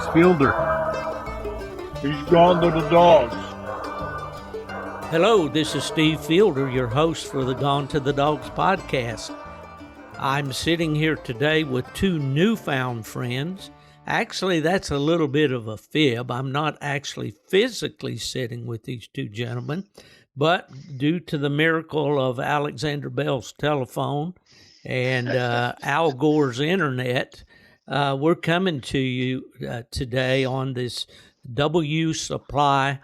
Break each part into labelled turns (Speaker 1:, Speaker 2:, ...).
Speaker 1: is Fielder. He's gone to the dogs.
Speaker 2: Hello, this is Steve Fielder, your host for the Gone to the Dogs podcast. I'm sitting here today with two newfound friends. Actually, that's a little bit of a fib. I'm not actually physically sitting with these two gentlemen, but due to the miracle of Alexander Bell's telephone and Al Gore's internet, we're coming to you today on this W Supply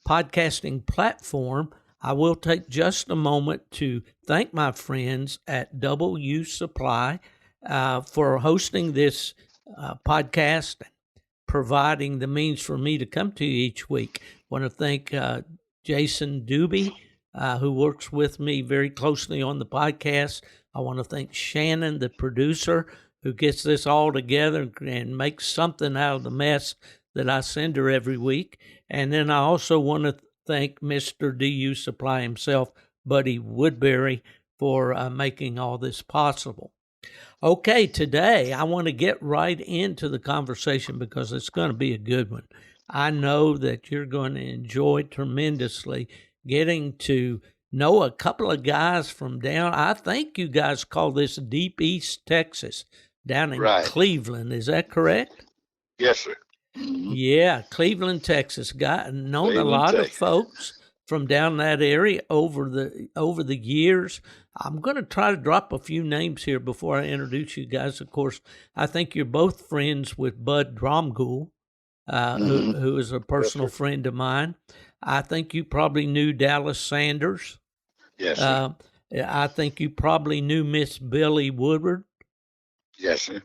Speaker 2: podcasting platform. I will take just a moment to thank my friends at W Supply for hosting this podcast, providing the means for me to come to you each week. I want to thank Jason Doobie, who works with me very closely on the podcast. I want to thank Shannon, the producer, who gets this all together and makes something out of the mess that I send her every week. And then I also want to thank Mr. DU Supply himself, Buddy Woodbury, for making all this possible. Okay, today I want to get right into the conversation because it's going to be a good one. I know that you're going to enjoy tremendously getting to know a couple of guys from down, I think you guys call this Deep East Texas, down in Cleveland. Is that correct?
Speaker 3: Yes, sir.
Speaker 2: Yeah, Cleveland, Texas. Known
Speaker 3: Cleveland,
Speaker 2: a lot
Speaker 3: Texas.
Speaker 2: of folks from down that area over the years. I'm going to try to drop a few names here before I introduce you guys. Of course, I think you're both friends with Bud Dromgoole, who is a personal friend of mine. I think you probably knew Dallas Sanders.
Speaker 3: Yes, sir.
Speaker 2: I think you probably knew Miss Billy Woodward.
Speaker 3: Yes, sir.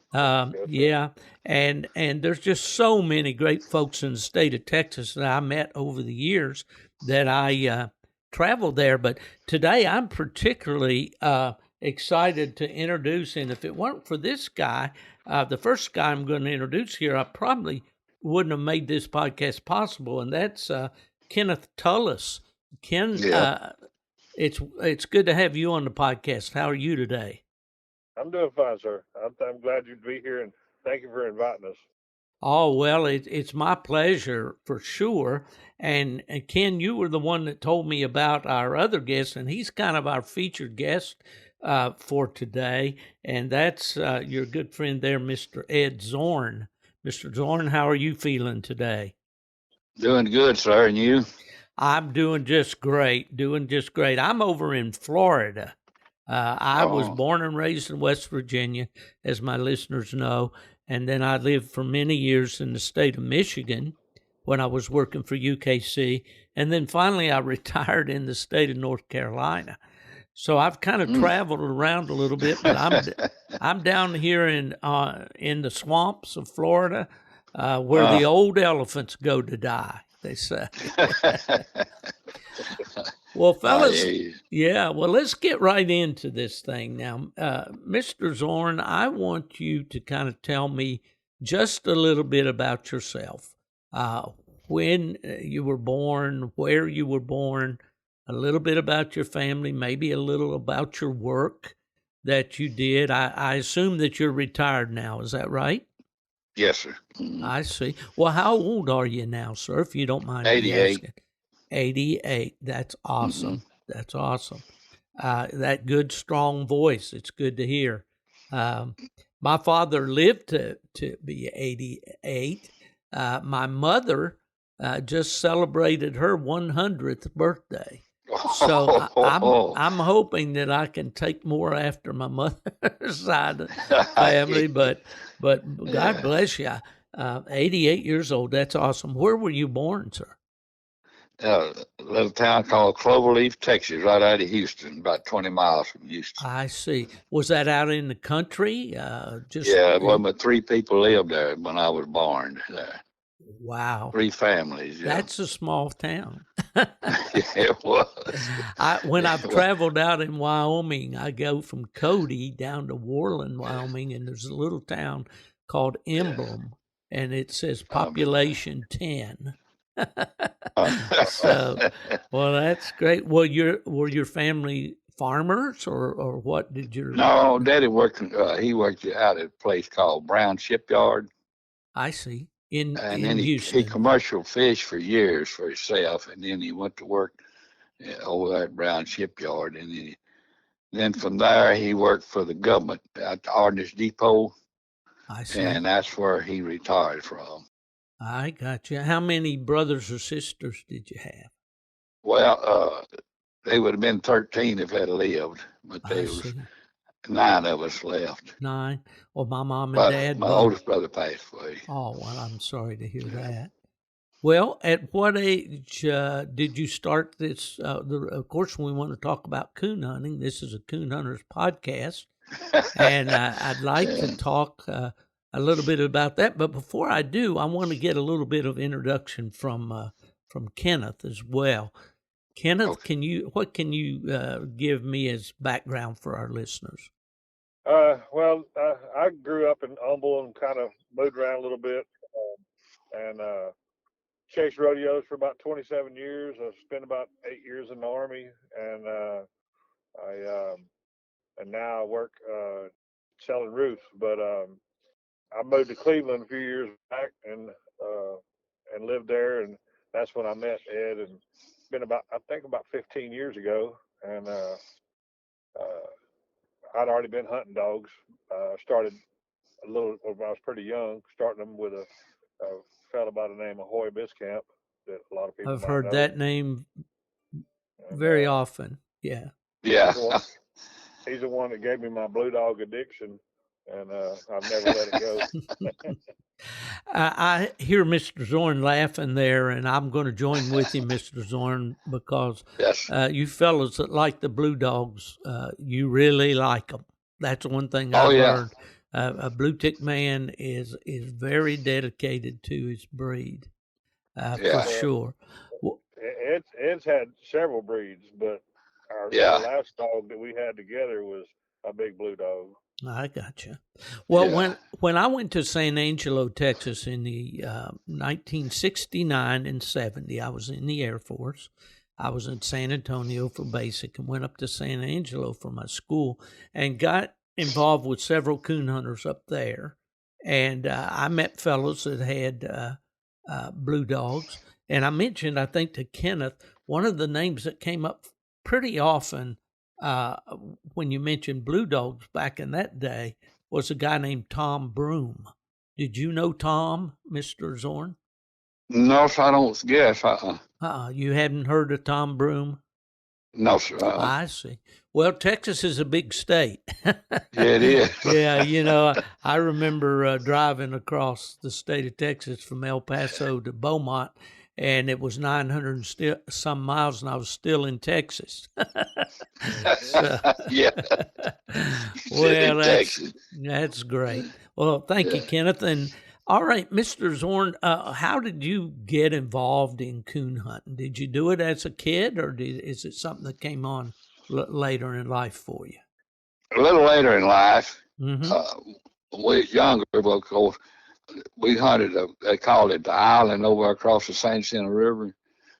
Speaker 2: Yeah, and there's just so many great folks in the state of Texas that I met over the years that I traveled there. But today I'm particularly excited to introduce, and if it weren't for this guy, the first guy I'm going to introduce here, I probably wouldn't have made this podcast possible, and that's Kenneth Tulles. Ken, it's good to have you on the podcast. How are you today?
Speaker 1: I'm doing fine, sir. I'm glad you'd be here, and thank you for inviting us.
Speaker 2: Oh, well, it's my pleasure for sure. And Ken, you were the one that told me about our other guest, and he's kind of our featured guest for today. And that's your good friend there, Mr. Ed Zorn. Mr. Zorn, how are you feeling today?
Speaker 3: Doing good, sir. And you?
Speaker 2: I'm doing just great, I'm over in Florida. I was born and raised in West Virginia, as my listeners know, and then I lived for many years in the state of Michigan when I was working for UKC, and then finally I retired in the state of North Carolina. So I've kind of traveled around a little bit, but I'm down here in the swamps of Florida, where the old elephants go to die, they say. Well, fellas, let's get right into this thing now. Mr. Zorn, I want you to kind of tell me just a little bit about yourself. When you were born, where you were born, a little bit about your family, maybe a little about your work that you did. I assume that you're retired now. Is that right?
Speaker 3: Yes, sir.
Speaker 2: I see. Well, how old are you now, sir, if you don't mind me
Speaker 3: 88.
Speaker 2: asking? 88. That's awesome. That's awesome. That good, strong voice. It's good to hear. My father lived to be 88. My mother just celebrated her 100th birthday. So I'm hoping that I can take more after my mother's side of the family. But God bless you. 88 years old. That's awesome. Where were you born, sir?
Speaker 3: A little town called Cloverleaf, Texas, right out of Houston, about 20 miles from Houston.
Speaker 2: I see. Was that out in the country?
Speaker 3: But 3 people lived there when I was born there.
Speaker 2: Wow.
Speaker 3: 3 families. Yeah.
Speaker 2: That's a small town.
Speaker 3: Yeah, it was.
Speaker 2: When I've traveled out in Wyoming, I go from Cody down to Worland, Wyoming, and there's a little town called Emblem, and it says population 10. So, well, that's great. Well, were your family farmers, or what did your?
Speaker 3: No, Daddy worked. He worked out at a place called Brown Shipyard.
Speaker 2: I see. in
Speaker 3: then he
Speaker 2: Houston.
Speaker 3: commercial fished for years for himself, and then he went to work over there at Brown Shipyard, and then from there he worked for the government at the Ordnance Depot,
Speaker 2: I see.
Speaker 3: and that's where he retired from.
Speaker 2: I got you. How many brothers or sisters did you have?
Speaker 3: Well, they would have been 13 if they'd lived, but there was 9 of us left.
Speaker 2: 9? Well, my mom and
Speaker 3: But
Speaker 2: dad.
Speaker 3: my oldest brother passed away.
Speaker 2: Oh, well, I'm sorry to hear that. Well, at what age did you start this? Of course, we want to talk about coon hunting. This is a coon hunter's podcast, and I'd like to talk a little bit about that. But before I do, I want to get a little bit of introduction from Kenneth as well. Kenneth,
Speaker 3: Okay.
Speaker 2: what can you give me as background for our listeners?
Speaker 1: Well, I grew up in Humble and kind of moved around a little bit, and chased rodeos for about 27 years. I spent about 8 years in the Army, and and now I work selling roofs. But I moved to Cleveland a few years back and lived there, and that's when I met Ed. And it's been about 15 years ago, and I'd already been hunting dogs. Started a little when I was pretty young, starting them with a fellow by the name of Hoy Biscamp that a lot of people
Speaker 2: I've
Speaker 1: might
Speaker 2: heard
Speaker 1: know.
Speaker 2: that name very often. Yeah.
Speaker 3: Yeah.
Speaker 1: He's the one that gave me my blue dog addiction, and I've never let it go.
Speaker 2: I hear Mr. Zorn laughing there, and I'm going to join with him, Mr. Zorn, because
Speaker 3: Yes.
Speaker 2: You fellas that like the blue dogs, you really like them. That's one thing I've learned. A Bluetick man is very dedicated to his breed, for sure.
Speaker 1: Ed's had several breeds, but our last dog that we had together was a big blue dog.
Speaker 2: I got you. Well, when I went to San Angelo, Texas in the 1969 and 70, I was in the Air Force. I was in San Antonio for basic and went up to San Angelo for my school and got involved with several coon hunters up there. And I met fellows that had blue dogs. And I mentioned, I think, to Kenneth, one of the names that came up pretty often when you mentioned blue dogs back in that day was a guy named Tom Broom. Did you know Tom, Mr. Zorn?
Speaker 3: No, sir, I don't guess.
Speaker 2: You hadn't heard of Tom Broom?
Speaker 3: No, sir.
Speaker 2: I see. Well, Texas is a big state.
Speaker 3: Yeah, it is.
Speaker 2: Yeah, I remember driving across the state of Texas from El Paso to Beaumont, and it was 900 some miles, and I was still in Texas.
Speaker 3: Yeah.
Speaker 2: Well, that's great. Well, thank you, Kenneth. And all right, Mr. Zorn, how did you get involved in coon hunting? Did you do it as a kid, or is it something that came on later in life for you?
Speaker 3: A little later in life.
Speaker 2: Mm-hmm.
Speaker 3: When we was younger, of course, we hunted, they called it the island over across the St. Jacinto River.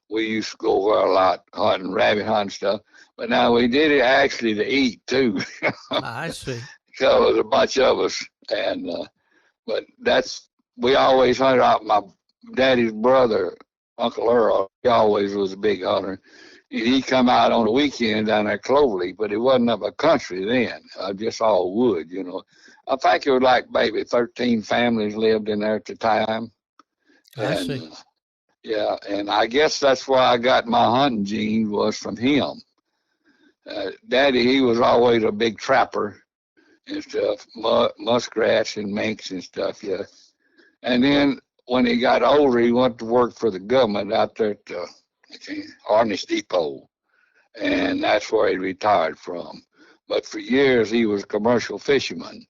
Speaker 3: We used to go over a lot hunting, rabbit hunting stuff. But now we did it actually to eat too.
Speaker 2: I see.
Speaker 3: So it was a bunch of us. And, but we always hunted out. My daddy's brother, Uncle Earl, he always was a big hunter. He'd come out on the weekend down there at Cloverleaf, but it wasn't up a country then, just all wood, I think it was like maybe 13 families lived in there at the time.
Speaker 2: I see.
Speaker 3: Yeah, and I guess that's why I got my hunting gene was from him. Daddy, he was always a big trapper and stuff, muskrats and minks and stuff, yeah. And then when he got older, he went to work for the government out there at the Ordnance Depot, and that's where he retired from. But for years, he was a commercial fisherman,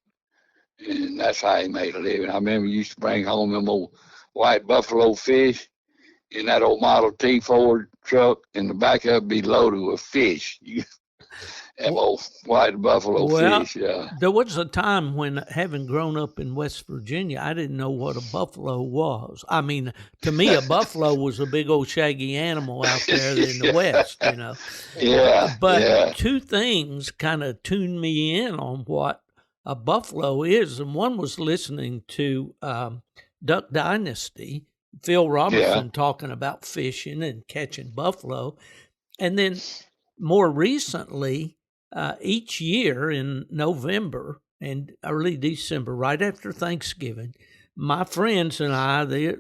Speaker 3: and that's how he made a living. I remember he used to bring home them old white buffalo fish in that old Model T Ford truck, and the back of it be loaded with fish. Them old white buffalo fish, yeah.
Speaker 2: There was a time when, having grown up in West Virginia, I didn't know what a buffalo was. I mean, to me, a buffalo was a big old shaggy animal out there in the West,
Speaker 3: Yeah.
Speaker 2: But two things kind of tuned me in on what a buffalo is, and one was listening to Duck Dynasty, Phil
Speaker 3: Yeah.
Speaker 2: Robertson talking about fishing and catching buffalo. And then more recently, each year in November and early December, right after Thanksgiving, my friends and I, a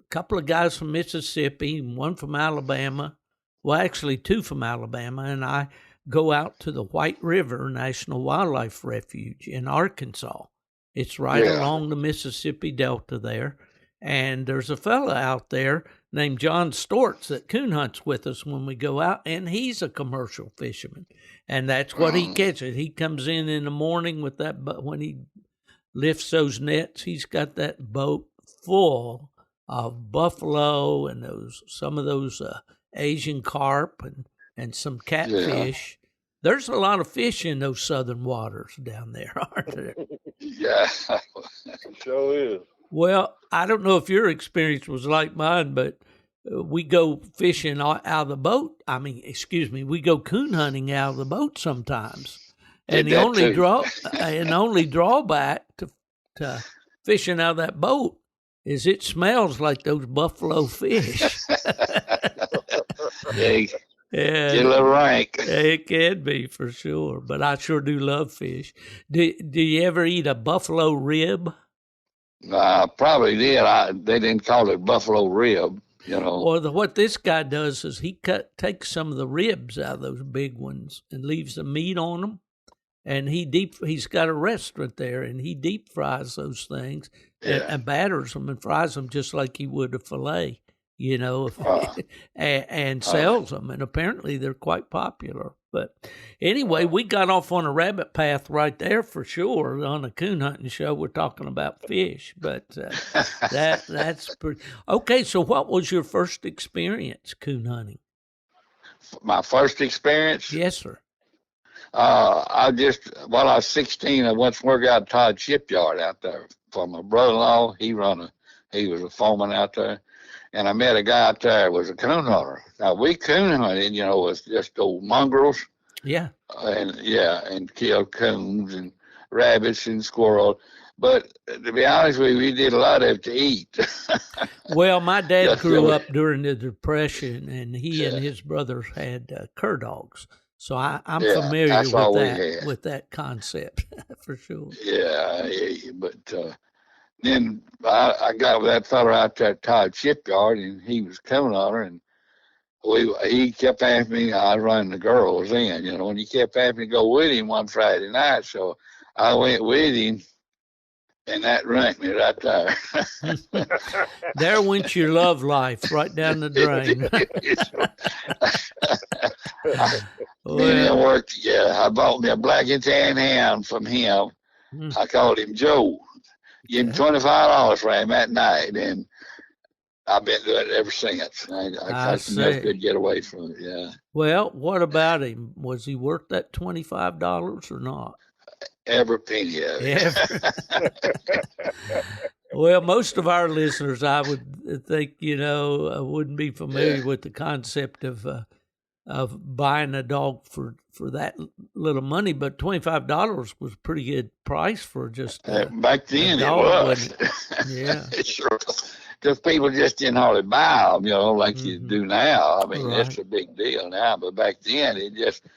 Speaker 2: couple of guys from Mississippi, one from Alabama, well, actually two from Alabama, and I go out to the White River National Wildlife Refuge in Arkansas. It's right along the Mississippi Delta there. And there's a fella out there named John Storts that coon hunts with us when we go out, and he's a commercial fisherman. And that's what he catches. He comes in the morning with that, but when he lifts those nets, he's got that boat full of buffalo and some of those Asian carp and some catfish. Yeah. There's a lot of fish in those southern waters down there, aren't there?
Speaker 3: Yeah.
Speaker 1: Sure is.
Speaker 2: Well, I don't know if your experience was like mine, but we go fishing out of the boat. We go coon hunting out of the boat sometimes. And the only drawback to fishing out of that boat is it smells like those buffalo fish.
Speaker 3: Yeah, get a little rank.
Speaker 2: It can be for sure, but I sure do love fish. Do you ever eat a buffalo rib?
Speaker 3: I probably did. They didn't call it buffalo rib, you know.
Speaker 2: Well, what this guy does is he takes some of the ribs out of those big ones and leaves the meat on them. And he's got a restaurant there, and he deep fries those things and batters them and fries them just like he would a fillet, you know, and sells them. And apparently they're quite popular. But anyway, we got off on a rabbit path right there for sure. On a coon hunting show, we're talking about fish, but that's pretty okay. So, what was your first experience coon hunting?
Speaker 3: My first experience?
Speaker 2: Yes, sir.
Speaker 3: While I was 16, I went to work out at Todd Shipyard out there for my brother-in-law. He was a foreman out there. And I met a guy out there who was a coon hunter. Now, we coon hunted, you know, was just old mongrels.
Speaker 2: Yeah.
Speaker 3: And killed coons and rabbits and squirrels. But to be honest with you, we did a lot of it to eat.
Speaker 2: Well, my dad grew up during the Depression, and he and his brothers had cur dogs. So I'm familiar with that concept for sure.
Speaker 3: Yeah, but then I got with that fella out there at Todd Shipyard, and he was coon hunter, and he kept asking me. I was running the girls in, you know, and he kept asking me to go with him one Friday night. So I went with him, and that ranked me right there.
Speaker 2: There went your love life right down the drain.
Speaker 3: It worked. Yeah, I bought me a black and tan hound from him. I called him Joe. Give him $25 for him that night, and I've been doing it ever since. I never could get away from it. Yeah.
Speaker 2: Well, what about him? Was he worth that $25 or not?
Speaker 3: Every penny of it.
Speaker 2: Well, most of our listeners, I would think, you know, wouldn't be familiar with the concept of buying a dog for that little money, but $25 was a pretty good price for just
Speaker 3: back then.
Speaker 2: Dog,
Speaker 3: it was.
Speaker 2: Yeah,
Speaker 3: sure. Because people just didn't hardly buy them, you know, like you do now. I mean, It's a big deal now, but back then it just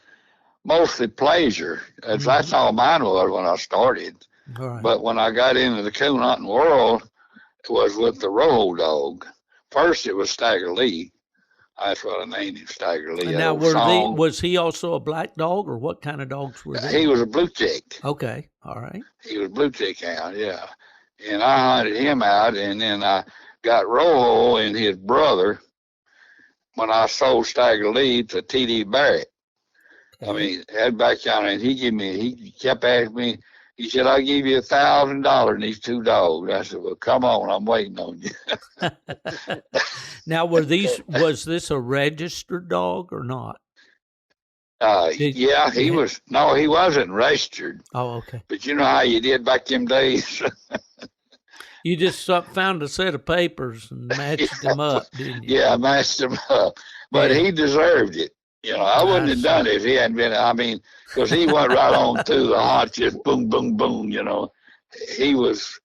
Speaker 3: mostly pleasure. That's all mine was when I started.
Speaker 2: Right.
Speaker 3: But when I got into the coon hunting world, it was with the Rojo dog. First, it was Stagger Lee. That's what I named him, Stagger Lee.
Speaker 2: And now, was he also a black dog, or what kind of dogs were they?
Speaker 3: He was a Bluetick.
Speaker 2: Okay, all right.
Speaker 3: He was a Bluetick hound, yeah. And I hunted him out, and then I got Rojo and his brother when I sold Stagger Lee to T.D. Barrett. Okay. I mean, head back down, and he kept asking me. He said, "I'll give you $1,000 in these two dogs." I said, "Well, come on, I'm waiting on you."
Speaker 2: Now, was this a registered dog or not?
Speaker 3: He was. No, he wasn't registered.
Speaker 2: Oh, okay.
Speaker 3: But you know how you did back them days.
Speaker 2: You just found a set of papers and matched them up, didn't you?
Speaker 3: Yeah, I matched them up. But he deserved it. You know, I wouldn't have done it if he hadn't been. I mean, because he went right on through the hunt, just boom, boom, boom. You know, he was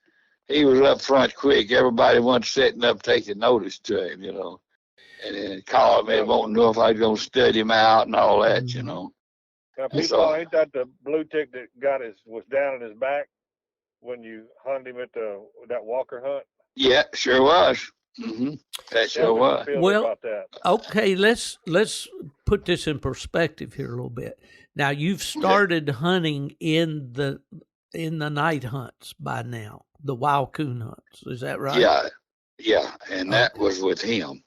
Speaker 3: he was up front quick. Everybody wasn't sitting up taking notice to him, and then calling me, wanting to know if I was going to stud him out and all that,
Speaker 2: Mm-hmm.
Speaker 1: Now,
Speaker 3: And
Speaker 1: people, ain't that the Bluetick that was down in his back when you hunted him at that Walker hunt?
Speaker 3: Yeah, sure was. That sure
Speaker 1: Tell
Speaker 3: was.
Speaker 1: Mr. Fielder
Speaker 2: Well,
Speaker 1: about that.
Speaker 2: okay, let's put this in perspective here a little bit. Now, you've started hunting in the night hunts by now, the wild coon hunts. Is that right?
Speaker 3: Yeah, and that was with him.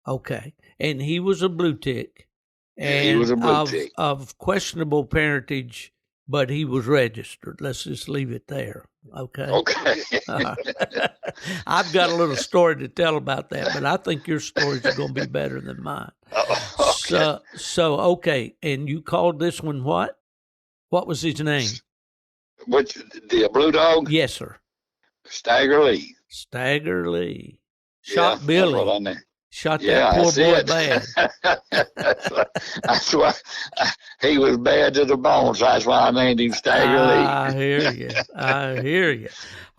Speaker 2: Okay, and he was a Bluetick,
Speaker 3: Yeah, he was a
Speaker 2: and
Speaker 3: Bluetick.
Speaker 2: of questionable parentage, but he was registered. Let's just leave it there. Okay.
Speaker 3: Okay.
Speaker 2: I've got a little story to tell about that, but I think your stories are going to be better than mine.
Speaker 3: Okay.
Speaker 2: So okay, and you called this one what? What was his name?
Speaker 3: Which, the blue dog?
Speaker 2: Yes, sir.
Speaker 3: Stagger Lee.
Speaker 2: Stagger Lee. Shot
Speaker 3: Yeah,
Speaker 2: Billy.
Speaker 3: that's what I mean.
Speaker 2: Shot
Speaker 3: Yeah,
Speaker 2: that poor boy
Speaker 3: that's
Speaker 2: bad.
Speaker 3: that's why he was bad to the bones. That's why I named him Stagger Lee.
Speaker 2: I hear you. I hear you.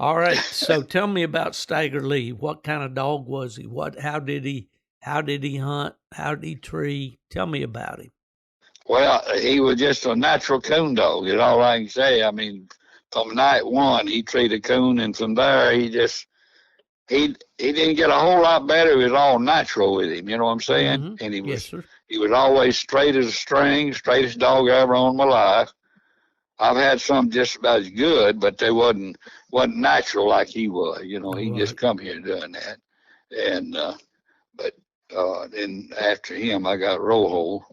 Speaker 2: All right. So tell me about Stagger Lee. What kind of dog was he? How did he hunt? How did he tree? Tell me about him.
Speaker 3: Well, he was just a natural coon dog, is all I can say. I mean, from night one, he treated coon, and from there, he didn't get a whole lot better. It was all natural with him, you know what I'm saying?
Speaker 2: Mm-hmm.
Speaker 3: And
Speaker 2: Yes, sir.
Speaker 3: he was always straight as a string, straightest dog I ever owned in my life. I've had some just about as good, but they wasn't natural like he was. He just come here doing that. And but then after him, I got Rojo.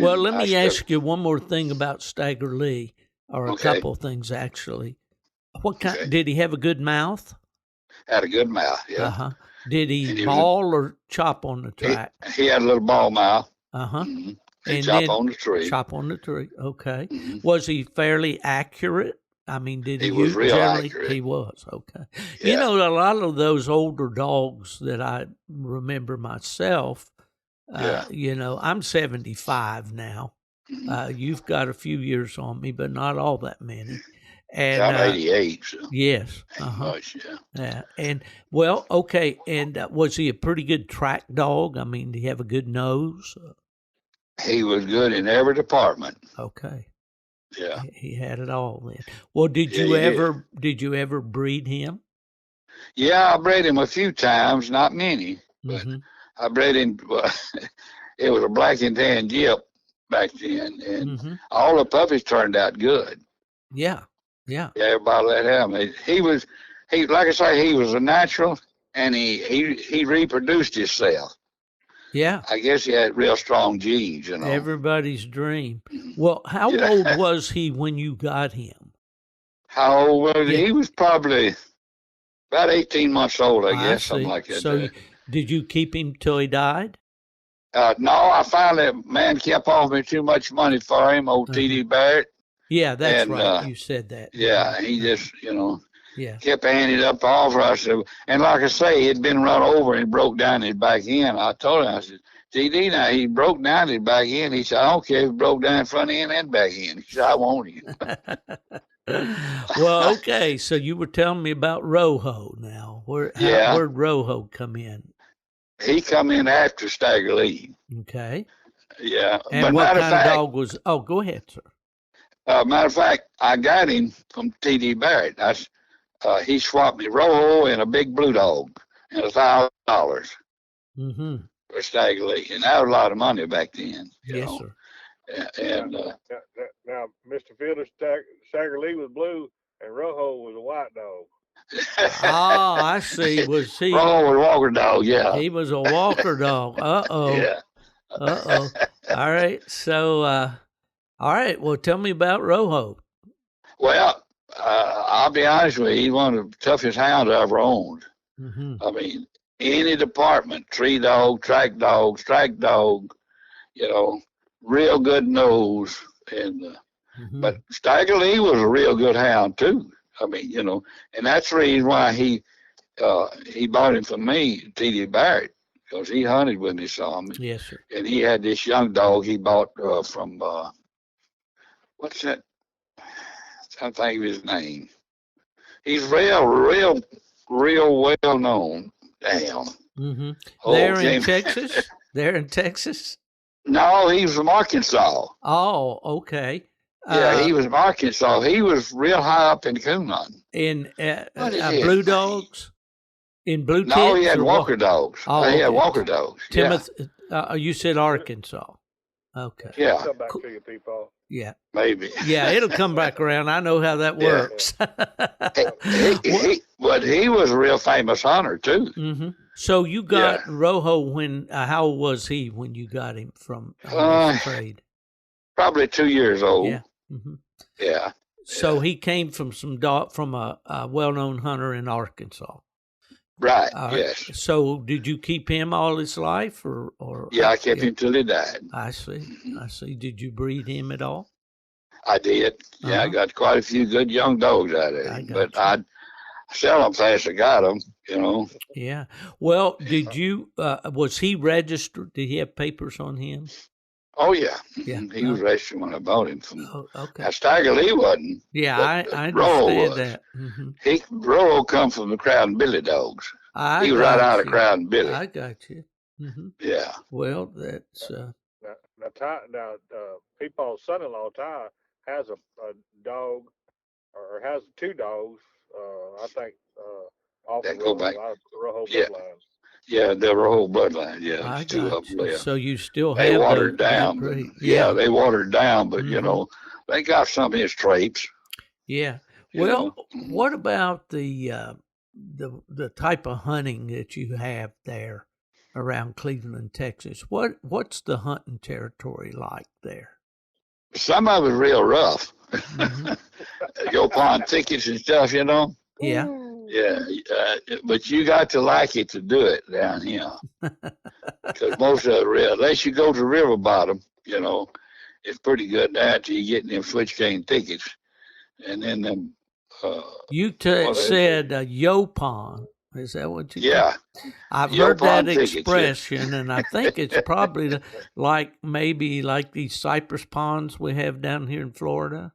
Speaker 2: Well, let me ask you one more thing about Stagger Lee, or a couple of things actually. What kind? Did he have a good mouth?
Speaker 3: Had a good mouth, yeah.
Speaker 2: Did he bawl or chop on the track?
Speaker 3: He had a little ball mouth.
Speaker 2: Mm-hmm.
Speaker 3: And chop on the tree.
Speaker 2: Chop on the tree. Okay. Was he fairly accurate? I mean, did he
Speaker 3: was real
Speaker 2: generally?
Speaker 3: Accurate.
Speaker 2: He was. Okay.
Speaker 3: Yeah.
Speaker 2: A lot of those older dogs that I remember myself. I'm 75 now. You've got a few years on me, but not all that many. And
Speaker 3: I'm 88. So
Speaker 2: yes.
Speaker 3: much,
Speaker 2: yeah. And well, okay. And was he a pretty good track dog? I mean, did he have a good nose?
Speaker 3: He was good in every department.
Speaker 2: Okay.
Speaker 3: Yeah.
Speaker 2: He had it all then. Well, did you ever breed him?
Speaker 3: Yeah, I bred him a few times, not many, but I bred him. It was a black and tan Jip back then, and all the puppies turned out good.
Speaker 2: Yeah.
Speaker 3: Everybody let him. He like I say, he was a natural, and he reproduced himself.
Speaker 2: Yeah.
Speaker 3: I guess he had real strong genes,
Speaker 2: Everybody's dream. Well, how old was he when you got him?
Speaker 3: How old was he? He was probably about 18 months old, I guess, something like that.
Speaker 2: So did you keep him till he died?
Speaker 3: No, I finally, man kept offering me too much money for him, old T.D. Barrett.
Speaker 2: Yeah, that's right. You said that.
Speaker 3: Yeah, he just, kept handing up the offer. I said, and like I say, he'd been run over and broke down his back end. I told him, I said, T.D., now he broke down his back end. He said, I don't care if he broke down front end and back end. He said, I want him.
Speaker 2: Well, okay. So you were telling me about Rojo now. Where'd Rojo come in?
Speaker 3: He come in after Stagger Lee.
Speaker 2: Okay.
Speaker 3: Yeah.
Speaker 2: And
Speaker 3: but
Speaker 2: what kind of dog was? Oh, go ahead, sir.
Speaker 3: Matter of fact, I got him from T.D. Barrett. He swapped me Rojo and a big blue dog and $1,000 for Stagger Lee, and that was a lot of money back then.
Speaker 2: Yes, sir.
Speaker 3: And
Speaker 1: now, Mr. Fielder, Stagger Lee was blue, and Rojo was a white dog.
Speaker 2: I see. Was he?
Speaker 3: Rojo was a Walker dog, yeah.
Speaker 2: He was a Walker dog.
Speaker 3: Yeah.
Speaker 2: All right. So, all right. Well, tell me about Rojo.
Speaker 3: Well, I'll be honest with you. He's one of the toughest hounds I ever owned. I mean, any department, tree dog, track dog, strike dog, real good nose. And but Stagger Lee was a real good hound too. I mean, and that's the reason why he bought him from me, T.D. Barrett, because he hunted with me some.
Speaker 2: Yes, sir.
Speaker 3: And he had this young dog he bought from what's that? I think of his name. He's real well known. Damn.
Speaker 2: Mm-hmm.
Speaker 3: Oh,
Speaker 2: There in
Speaker 3: James.
Speaker 2: Texas? There in Texas?
Speaker 3: No, he was from Arkansas.
Speaker 2: Oh, okay.
Speaker 3: Yeah, he was from Arkansas. He was real high up in coon hunting.
Speaker 2: In
Speaker 3: What is his
Speaker 2: Blue
Speaker 3: name?
Speaker 2: Dogs? In Blueticks?
Speaker 3: No, he had
Speaker 2: or
Speaker 3: Walker dogs.
Speaker 2: Oh,
Speaker 3: He had
Speaker 2: okay.
Speaker 3: Walker dogs.
Speaker 2: Timothy, you said Arkansas. Okay.
Speaker 3: Yeah.
Speaker 1: Come back to you, people.
Speaker 2: Yeah.
Speaker 3: Maybe.
Speaker 2: Yeah, it'll come back around. I know how that works.
Speaker 3: But he was a real famous hunter too.
Speaker 2: Mm-hmm. So you got Rojo when? How old was he when you got him from this trade?
Speaker 3: Probably 2 years old.
Speaker 2: Yeah. Mm-hmm.
Speaker 3: Yeah.
Speaker 2: So he came from from a well-known hunter in Arkansas.
Speaker 3: Right. Yes.
Speaker 2: So did you keep him all his life, or?
Speaker 3: Yeah, I kept him till he died.
Speaker 2: I see. I see. Did you breed him at all?
Speaker 3: I did. Yeah, I got quite a few good young dogs out of him, but I'd sell them fast I got them. You know.
Speaker 2: Yeah. Well, did you? Was he registered? Did he have papers on him?
Speaker 3: Oh yeah.
Speaker 2: Yeah.
Speaker 3: He was registered when I bought him from.
Speaker 2: Oh, okay.
Speaker 3: Now Stagger Lee wasn't.
Speaker 2: Yeah, I understand that. Mm-hmm.
Speaker 3: Rollo come from the Crowd and Billy dogs. He was right out of Crowd and Billy.
Speaker 2: I got you. Mm-hmm.
Speaker 3: Yeah.
Speaker 2: Well, that's.
Speaker 1: Now, Peepaw's son-in-law Ty has a dog, or has 2 dogs. I think off the Rojo bloodline.
Speaker 3: Yeah, the whole bloodline. Yeah,
Speaker 2: I
Speaker 3: 2 of them left.
Speaker 2: So you still have
Speaker 3: they watered down. They watered down, but you know, they got some of his traits.
Speaker 2: Yeah. Well, what about the type of hunting that you have there around Cleveland, Texas? What's the hunting territory like there?
Speaker 3: Some of it's real rough. Go pond thickets and stuff, you know.
Speaker 2: Yeah.
Speaker 3: Yeah, but you got to like it to do it down here. Because most of it, unless you go to river bottom, you know, it's pretty good down till you get in them switch cane thickets. And then them.
Speaker 2: You said Yopon. Is that what you?
Speaker 3: Yeah.
Speaker 2: I've heard that expression, and I think it's probably maybe like these cypress ponds we have down here in Florida.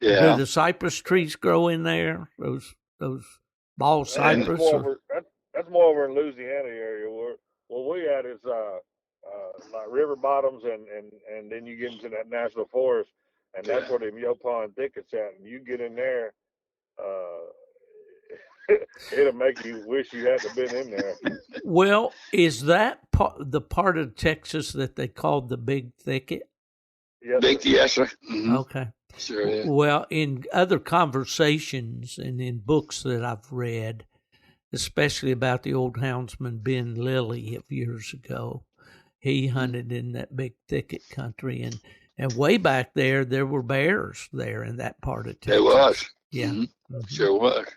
Speaker 3: Yeah.
Speaker 2: Do the cypress trees grow in there? Those ball cypress?
Speaker 1: That's more over in Louisiana area where we at is like river bottoms and then you get into that national forest, and that's where them Yopon thickets at, and you get in there, it'll make you wish you hadn't been in there.
Speaker 2: Well, is that the part of Texas that they called the Big Thicket?
Speaker 3: Yes, sir. Mm-hmm.
Speaker 2: Okay.
Speaker 3: Sure is.
Speaker 2: Well, in other conversations and in books that I've read, especially about the old houndsman Ben Lilly of years ago, he hunted in that Big Thicket country, and way back there were bears there in that part of Texas.
Speaker 3: There was.
Speaker 2: Yeah.
Speaker 3: Mm-hmm. Sure was.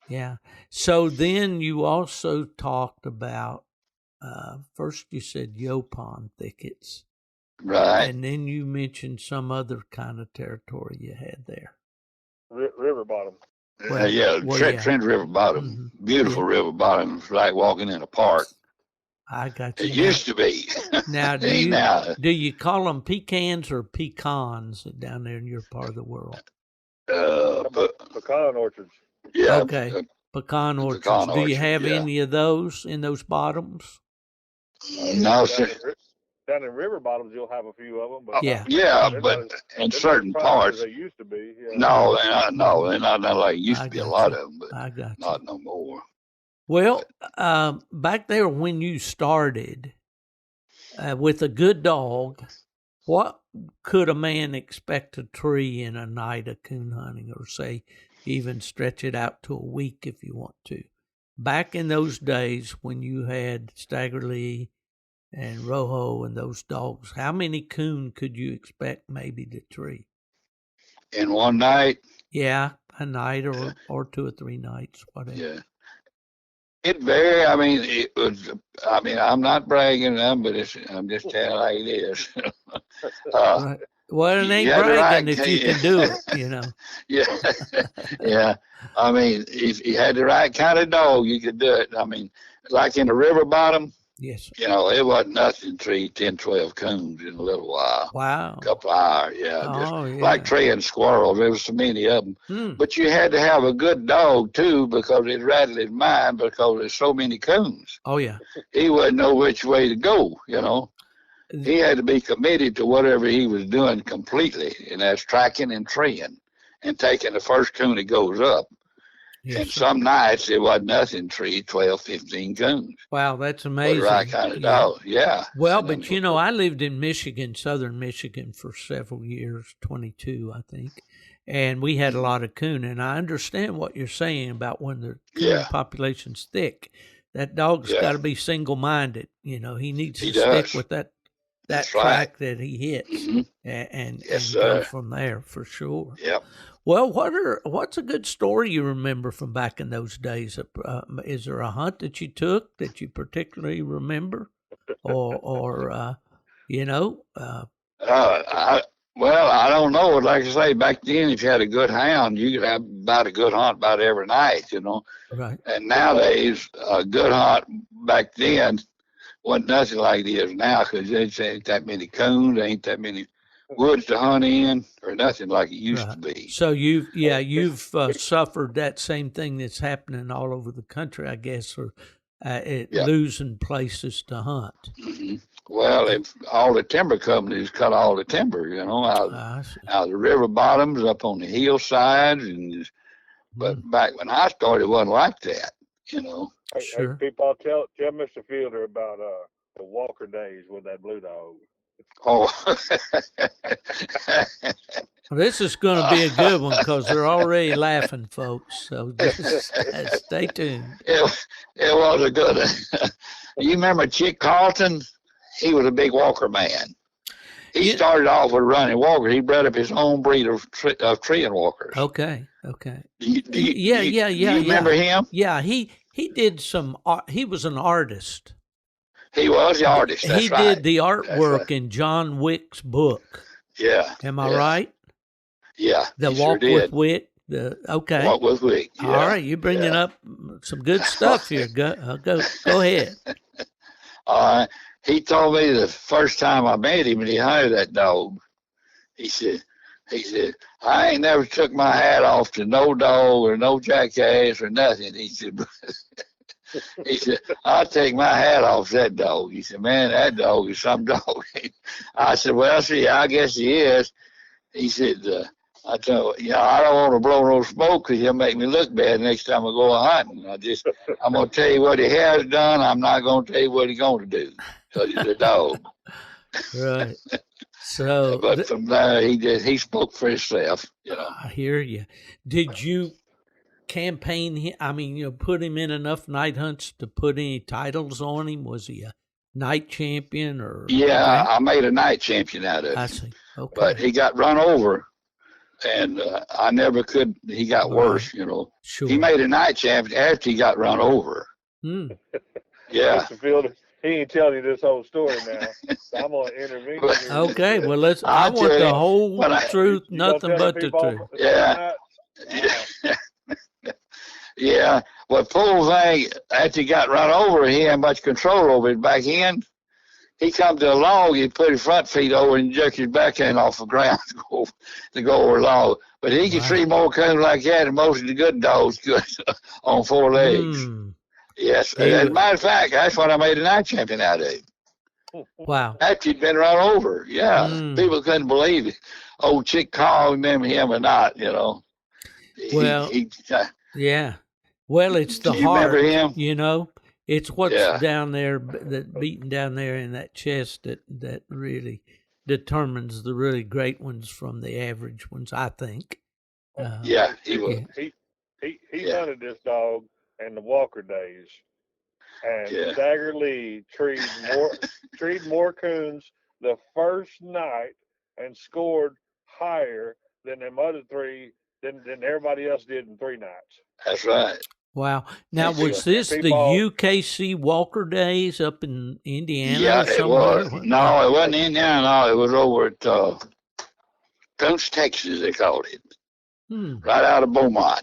Speaker 2: Yeah. So then you also talked about, first you said Yopon thickets.
Speaker 3: Right.
Speaker 2: And then you mentioned some other kind of territory you had there.
Speaker 1: River bottom.
Speaker 3: Trent River bottom. Mm-hmm. Beautiful river bottom. It's like walking in a park.
Speaker 2: I got you.
Speaker 3: It used to be.
Speaker 2: Now, do you call them pecans or pecans down there in your part of the world?
Speaker 1: Pecan orchards.
Speaker 3: Yeah.
Speaker 2: Okay. Pecan orchards. Do you have any of those in those bottoms?
Speaker 3: No, sir.
Speaker 1: Down in river bottoms, you'll have a few of them. But
Speaker 3: but in certain parts,
Speaker 1: they used to be. Yeah.
Speaker 3: No, they're not like it used to be. A lot of them, but
Speaker 2: I got
Speaker 3: not no more.
Speaker 2: Well, back there when you started with a good dog, what could a man expect to tree in a night of coon hunting, or say even stretch it out to a week if you want to? Back in those days when you had Stagger Lee and Rojo and those dogs, how many coon could you expect maybe to tree?
Speaker 3: In one night?
Speaker 2: Yeah, a night or 2 or 3 nights, whatever.
Speaker 3: Yeah. It varied. I mean, it was. I mean, I'm not bragging them, but I'm just telling like it is.
Speaker 2: Right. Well, it ain't bragging if you can do it, you know.
Speaker 3: Yeah, yeah. I mean, if you had the right kind of dog, you could do it. I mean, like in the river bottom,
Speaker 2: Yes.
Speaker 3: You know, it wasn't nothing to treat 10, 12 coons in a little while.
Speaker 2: Wow.
Speaker 3: Couple of hours, yeah. Just
Speaker 2: Oh, yeah.
Speaker 3: like treeing squirrels. There was so many of them.
Speaker 2: Hmm.
Speaker 3: But you had to have a good dog, too, because it rattled his mind because there's so many coons.
Speaker 2: Oh, yeah.
Speaker 3: He wouldn't know which way to go, you know. He had to be committed to whatever he was doing completely, and that's tracking and treeing and taking the first coon that goes up.
Speaker 2: Yes,
Speaker 3: And
Speaker 2: sir.
Speaker 3: some nights it wasn't nothing, tree 12, 15 coons.
Speaker 2: Wow, that's
Speaker 3: But
Speaker 2: amazing.
Speaker 3: the right kind of dog, yeah.
Speaker 2: Well,
Speaker 3: And
Speaker 2: but
Speaker 3: then,
Speaker 2: you know, I lived in Michigan, southern Michigan, for several years, 22, I think, and we had a lot of coon. And I understand what you're saying about when the coon
Speaker 3: Yeah.
Speaker 2: population's thick. That dog's
Speaker 3: Yeah.
Speaker 2: got to be single-minded. You know, he needs
Speaker 3: He
Speaker 2: to stick
Speaker 3: does.
Speaker 2: with that
Speaker 3: That's
Speaker 2: track that he hits,
Speaker 3: Mhm.
Speaker 2: and
Speaker 3: Yes,
Speaker 2: go
Speaker 3: sir.
Speaker 2: from there for sure.
Speaker 3: Yep.
Speaker 2: Well, what's a good story you remember from back in those days? Is there a hunt that you took that you particularly remember, or you know?
Speaker 3: Well, I don't know. Like I say, back then, if you had a good hound, you could have about a good hunt about every night, you know.
Speaker 2: Right.
Speaker 3: And nowadays, a good hunt back then wasn't nothing like it is now, because there ain't that many coons, there ain't that many woods to hunt in, or nothing like it used to be.
Speaker 2: So you've suffered that same thing that's happening all over the country, I guess, or losing places to hunt.
Speaker 3: Mm-hmm. Well, if all the timber companies cut all the timber, you know, out of the river bottoms, up on the hillsides, and but back when I started, it wasn't like that, you know.
Speaker 2: Sure.
Speaker 1: Hey, people, tell Mr. Fielder about the Walker days with that blue dog.
Speaker 3: Oh,
Speaker 2: well, this is going to be a good one because they're already laughing, folks. So just stay tuned.
Speaker 3: It was a good one. You remember Chick Carlton? He was a big walker man. He started off with running walkers. He bred up his own breed of treeing walkers.
Speaker 2: Okay.
Speaker 3: You
Speaker 2: Yeah.
Speaker 3: remember him?
Speaker 2: Yeah, he did some. He was an artist.
Speaker 3: He was the artist. That's
Speaker 2: he
Speaker 3: right.
Speaker 2: did the artwork in John Wick's book.
Speaker 3: Yeah.
Speaker 2: Am I right?
Speaker 3: Yeah.
Speaker 2: The Walk with Wick. Okay.
Speaker 3: Walk with Wick. Yeah.
Speaker 2: All right, you're bringing up some good stuff here. Go ahead.
Speaker 3: All right. He told me the first time I met him and he hunted that dog. He said, I ain't never took my hat off to no dog or no jackass or nothing. He said, I'll take my hat off that dog. He said, man, that dog is some dog. I said, well, see, I guess he is. He said, I told him, I don't want to blow no smoke because he'll make me look bad next time I go hunting. I'm going to tell you what he has done. I'm not going to tell you what he's going to do because he's a dog.
Speaker 2: Right. So,
Speaker 3: but from there, he spoke for himself. You know.
Speaker 2: I hear you. Did you campaign him? I mean, put him in enough night hunts to put any titles on him? Was he a night champion or?
Speaker 3: Yeah, I made a night champion out of him.
Speaker 2: I see. Okay.
Speaker 3: But he got run over, and I never could. He got worse. You know.
Speaker 2: Sure.
Speaker 3: He made a night champion after he got run over. Yeah.
Speaker 1: Mr. Fielder, he ain't telling you this whole story now. So I'm gonna intervene.
Speaker 2: Okay, well I want the whole truth, nothing but the truth.
Speaker 3: Yeah. Yeah. Well, poor thing, after he got run over, he had much control over his back end. He come to a log, he put his front feet over and jerk his back end off the ground to go over a log. But he could treat more coons like that than most of the good dogs could on four legs. Yes. As a matter of fact, that's what I made a night champion out of him.
Speaker 2: Wow.
Speaker 3: After he'd been run over. Yeah. People couldn't believe it. Old Chick Carl, remember him or not, you know.
Speaker 2: Well, yeah. Well, it's the heart, you know. It's what's down there, that beating down there in that chest that really determines the really great ones from the average ones, I think.
Speaker 3: Yeah, he was.
Speaker 1: He hunted this dog in the Walker days, and Stagger Lee treed more coons the first night and scored higher than them other three than everybody else did in 3 nights.
Speaker 3: That's right.
Speaker 2: Wow. Now, was this the UKC Walker days up in Indiana?
Speaker 3: Yeah,
Speaker 2: or somewhere?
Speaker 3: It was. No, it wasn't Indiana. No, it was over at Tulles, Texas, they called it. Right out of Beaumont.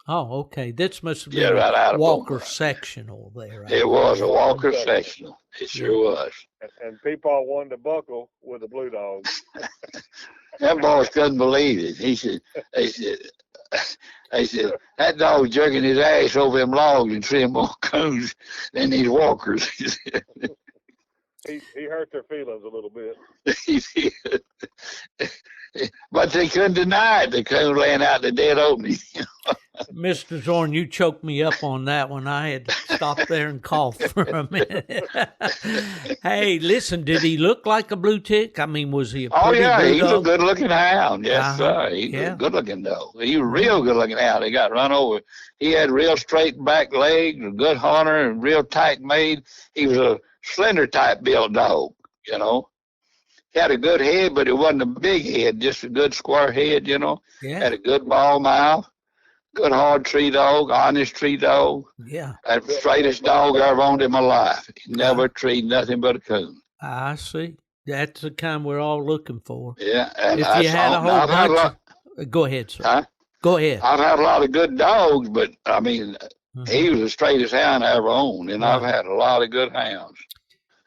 Speaker 2: Oh, okay. This must have
Speaker 3: Yeah,
Speaker 2: been
Speaker 3: right
Speaker 2: a
Speaker 3: out of
Speaker 2: Walker
Speaker 3: Beaumont.
Speaker 2: sectional there.
Speaker 3: It was a Walker sectional. It sure was.
Speaker 1: And people wanted to buckle with the blue dogs.
Speaker 3: Them boys couldn't believe it. They said, that dog jerking his ass over them logs and seeing more coons than these walkers.
Speaker 1: He hurt their feelings a little bit.
Speaker 3: But they couldn't deny it. The coon laying out in the dead opening.
Speaker 2: Mr. Zorn, you choked me up on that one. I had to stop there and cough for a minute. Hey, listen, did he look like a Bluetick? I mean, was he a pretty blue
Speaker 3: he was a good-looking hound. Yes, sir. He was a good-looking dog. He was a real good-looking hound. He got run over. He had real straight back legs, a good hunter, and real tight made. He was a slender type built dog, you know. He had a good head, but it wasn't a big head, just a good square head, you know.
Speaker 2: Yeah.
Speaker 3: Had a good ball mouth. Good hard tree dog, honest tree dog.
Speaker 2: Yeah.
Speaker 3: That's the straightest dog I ever owned in my life. He never treated nothing but a coon.
Speaker 2: I see. That's the kind we're all looking for.
Speaker 3: Yeah. And
Speaker 2: if you had a whole bunch go ahead, sir.
Speaker 3: Huh?
Speaker 2: Go ahead.
Speaker 3: I've had a lot of good dogs, but I mean, he was the straightest hound I ever owned, and I've had a lot of good hounds.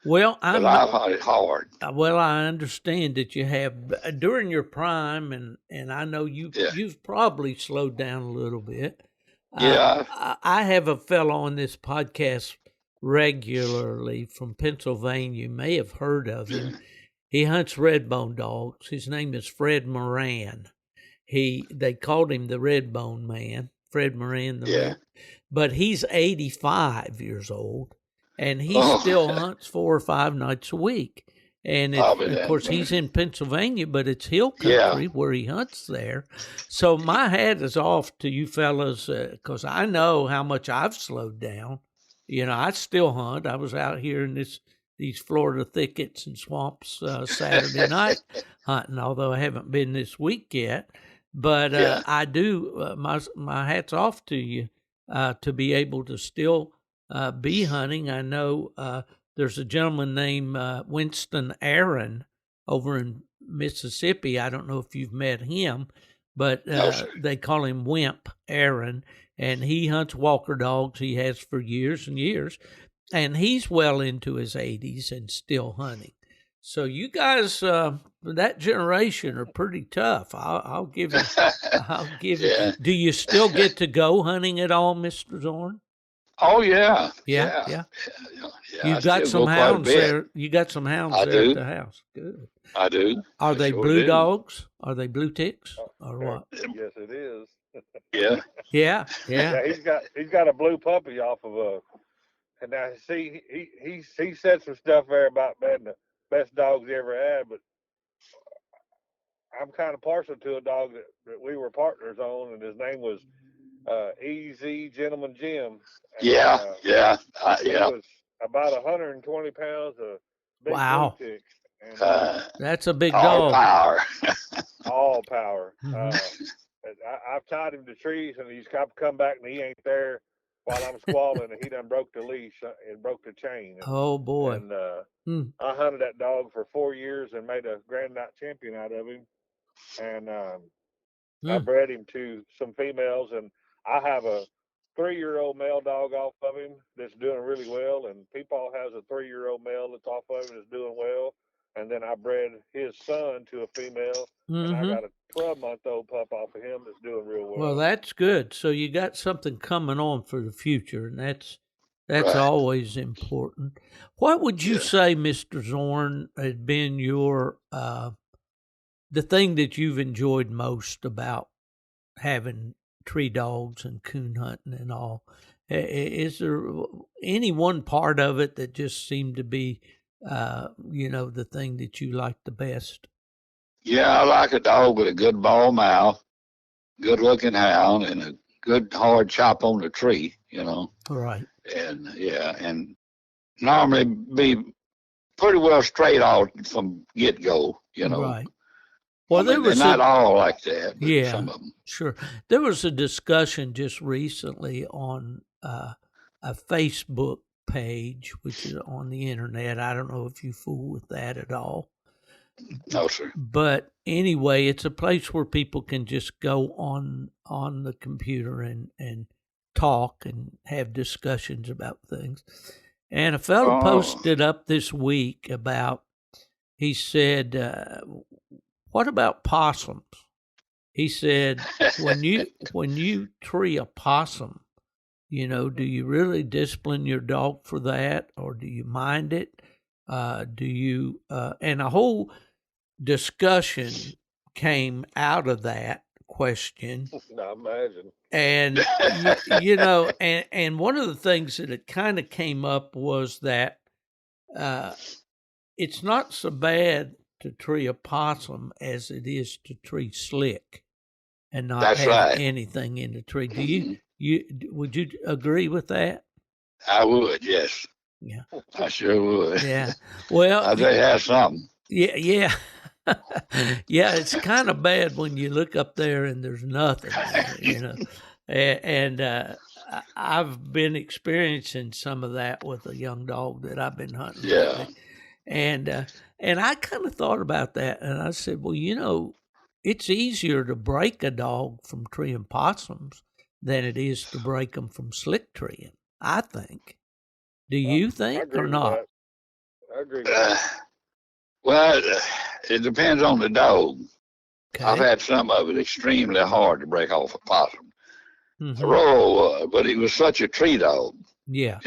Speaker 2: Well,
Speaker 3: I've had it hard.
Speaker 2: Well, I understand that you have during your prime, and I know you've probably slowed down a little bit.
Speaker 3: Yeah,
Speaker 2: I have a fellow on this podcast regularly from Pennsylvania. You may have heard of him. He hunts redbone dogs. His name is Fred Moran. They called him the Redbone Man, Fred Moran. But he's 85 years old. And he still hunts 4 or 5 nights a week. And of course, he's in Pennsylvania, but it's hill country where he hunts there. So my hat is off to you fellas because I know how much I've slowed down. You know, I still hunt. I was out here in these Florida thickets and swamps Saturday night hunting, although I haven't been this week yet. But I do. My hat's off to you to be able to still bee hunting. I know there's a gentleman named Winston Aaron over in Mississippi. I don't know if you've met him, but they call him Wimp Aaron, and he hunts walker dogs. He has for years and years, and he's well into his 80s and still hunting. So you guys, that generation, are pretty tough. I'll give you. I'll give you. Do you still get to go hunting at all, Mr. Zorn?
Speaker 3: Oh yeah.
Speaker 2: You've got some hounds there. You got some hounds there at the house. Good.
Speaker 3: I do.
Speaker 2: Are they blue dogs? Are they Blueticks or what?
Speaker 1: Yes, it is.
Speaker 3: Yeah.
Speaker 1: He's got a blue puppy off of and now see he said some stuff there about being the best dogs he ever had, but I'm kind of partial to a dog that we were partners on, and his name was Easy Gentleman Jim. And,
Speaker 3: He
Speaker 1: was about 120 pounds of big Bluetick. And,
Speaker 2: that's a big dog.
Speaker 3: All
Speaker 1: power. I've tied him to trees, and he's come back, and he ain't there while I'm squalling, and he done broke the leash and broke the chain.
Speaker 2: Oh boy!
Speaker 1: And I hunted that dog for 4 years and made a Grand Night champion out of him. And I bred him to some females, and I have a 3-year-old male dog off of him that's doing really well, and Peepaw has a 3-year-old male that's off of him that's doing well. And then I bred his son to a female, and I got a 12-month-old pup off of him that's doing real well.
Speaker 2: Well, that's good. So you got something coming on for the future, and that's always important. What would you say, Mr. Zorn, had been your the thing that you've enjoyed most about having tree dogs and coon hunting and all? Is there any one part of it that just seemed to be the thing that you like the best?
Speaker 3: Yeah, I like a dog with a good ball mouth, good looking hound, and a good hard chop on the tree,
Speaker 2: Right.
Speaker 3: And and normally be pretty well straight out from get go,
Speaker 2: Right. Well,
Speaker 3: they're not all like that, but some of them.
Speaker 2: Sure. There was a discussion just recently on a Facebook page, which is on the internet. I don't know if you fool with that at all,
Speaker 3: No, sir.
Speaker 2: But anyway, it's a place where people can just go on the computer and talk and have discussions about things. And a fellow posted up this week about, he said, what about possums? He said, when you tree a possum, do you really discipline your dog for that, or do you mind it? Do you and a whole discussion came out of that question.
Speaker 1: I imagine.
Speaker 2: And and one of the things that it kind of came up was that it's not so bad to tree a possum as it is to tree slick and not have anything in the tree. Do would you agree with that?
Speaker 3: I would, yes.
Speaker 2: Yeah,
Speaker 3: I sure would.
Speaker 2: Yeah. Well,
Speaker 3: they have something.
Speaker 2: Yeah. Yeah, it's kind of bad when you look up there and there's nothing there, And I've been experiencing some of that with a young dog that I've been hunting.
Speaker 3: Yeah.
Speaker 2: And I kind of thought about that, and I said, well, it's easier to break a dog from treeing possums than it is to break them from slick treeing, I think. Do you think or not?
Speaker 1: I agree with that.
Speaker 3: Well, it depends on the dog.
Speaker 2: Okay.
Speaker 3: I've had some of it extremely hard to break off a possum.
Speaker 2: Mm-hmm.
Speaker 3: Thoreau, but he was such a tree dog.
Speaker 2: Yeah.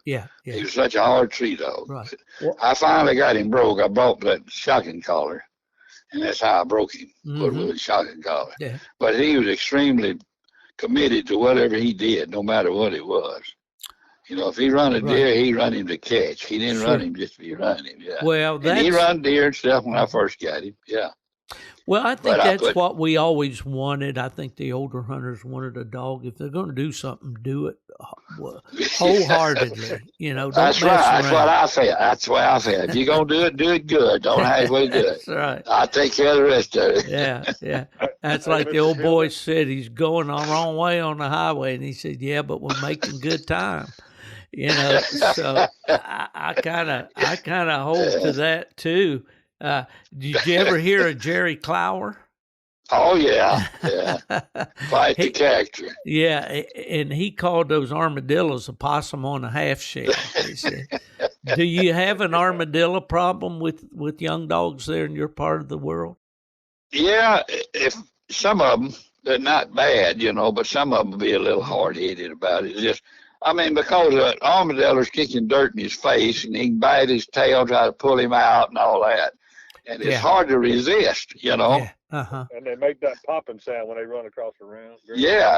Speaker 2: Yeah.
Speaker 3: He was such a hard tree dog.
Speaker 2: Right.
Speaker 3: I finally got him broke. I bought that shocking collar, and that's how I broke him. Put with a shocking collar.
Speaker 2: Yeah.
Speaker 3: But he was extremely committed to whatever he did, no matter what it was. If he run a deer, he run him to catch. He didn't run him just to be running him. Yeah.
Speaker 2: Well,
Speaker 3: and he run deer and stuff when I first got him. Yeah.
Speaker 2: Well, I think that's what we always wanted. I think the older hunters wanted a dog. If they're going to do something, do it wholeheartedly. Don't
Speaker 3: that's
Speaker 2: mess
Speaker 3: right.
Speaker 2: around.
Speaker 3: That's what I feel. That's the way I feel. If you're going to do it good. Don't halfway do it.
Speaker 2: That's right.
Speaker 3: I'll take care of the rest of it.
Speaker 2: Yeah. That's like the old boy said, he's going the wrong way on the highway. And he said, yeah, but we're making good time. So I kind of hold to that too. Did you ever hear of Jerry Clower?
Speaker 3: Oh yeah. Quite the character.
Speaker 2: Yeah, and he called those armadillos a possum on a half shell. He said, do you have an armadillo problem with young dogs there in your part of the world?
Speaker 3: Yeah, if some of them, they're not bad, but some of them will be a little hard-headed about it. It's just, because an armadillo's kicking dirt in his face, and he can bite his tail, try to pull him out, and all that. And it's hard to resist,
Speaker 2: Yeah. Uh-huh.
Speaker 1: And they make that popping sound when they run across the round.
Speaker 3: Yeah.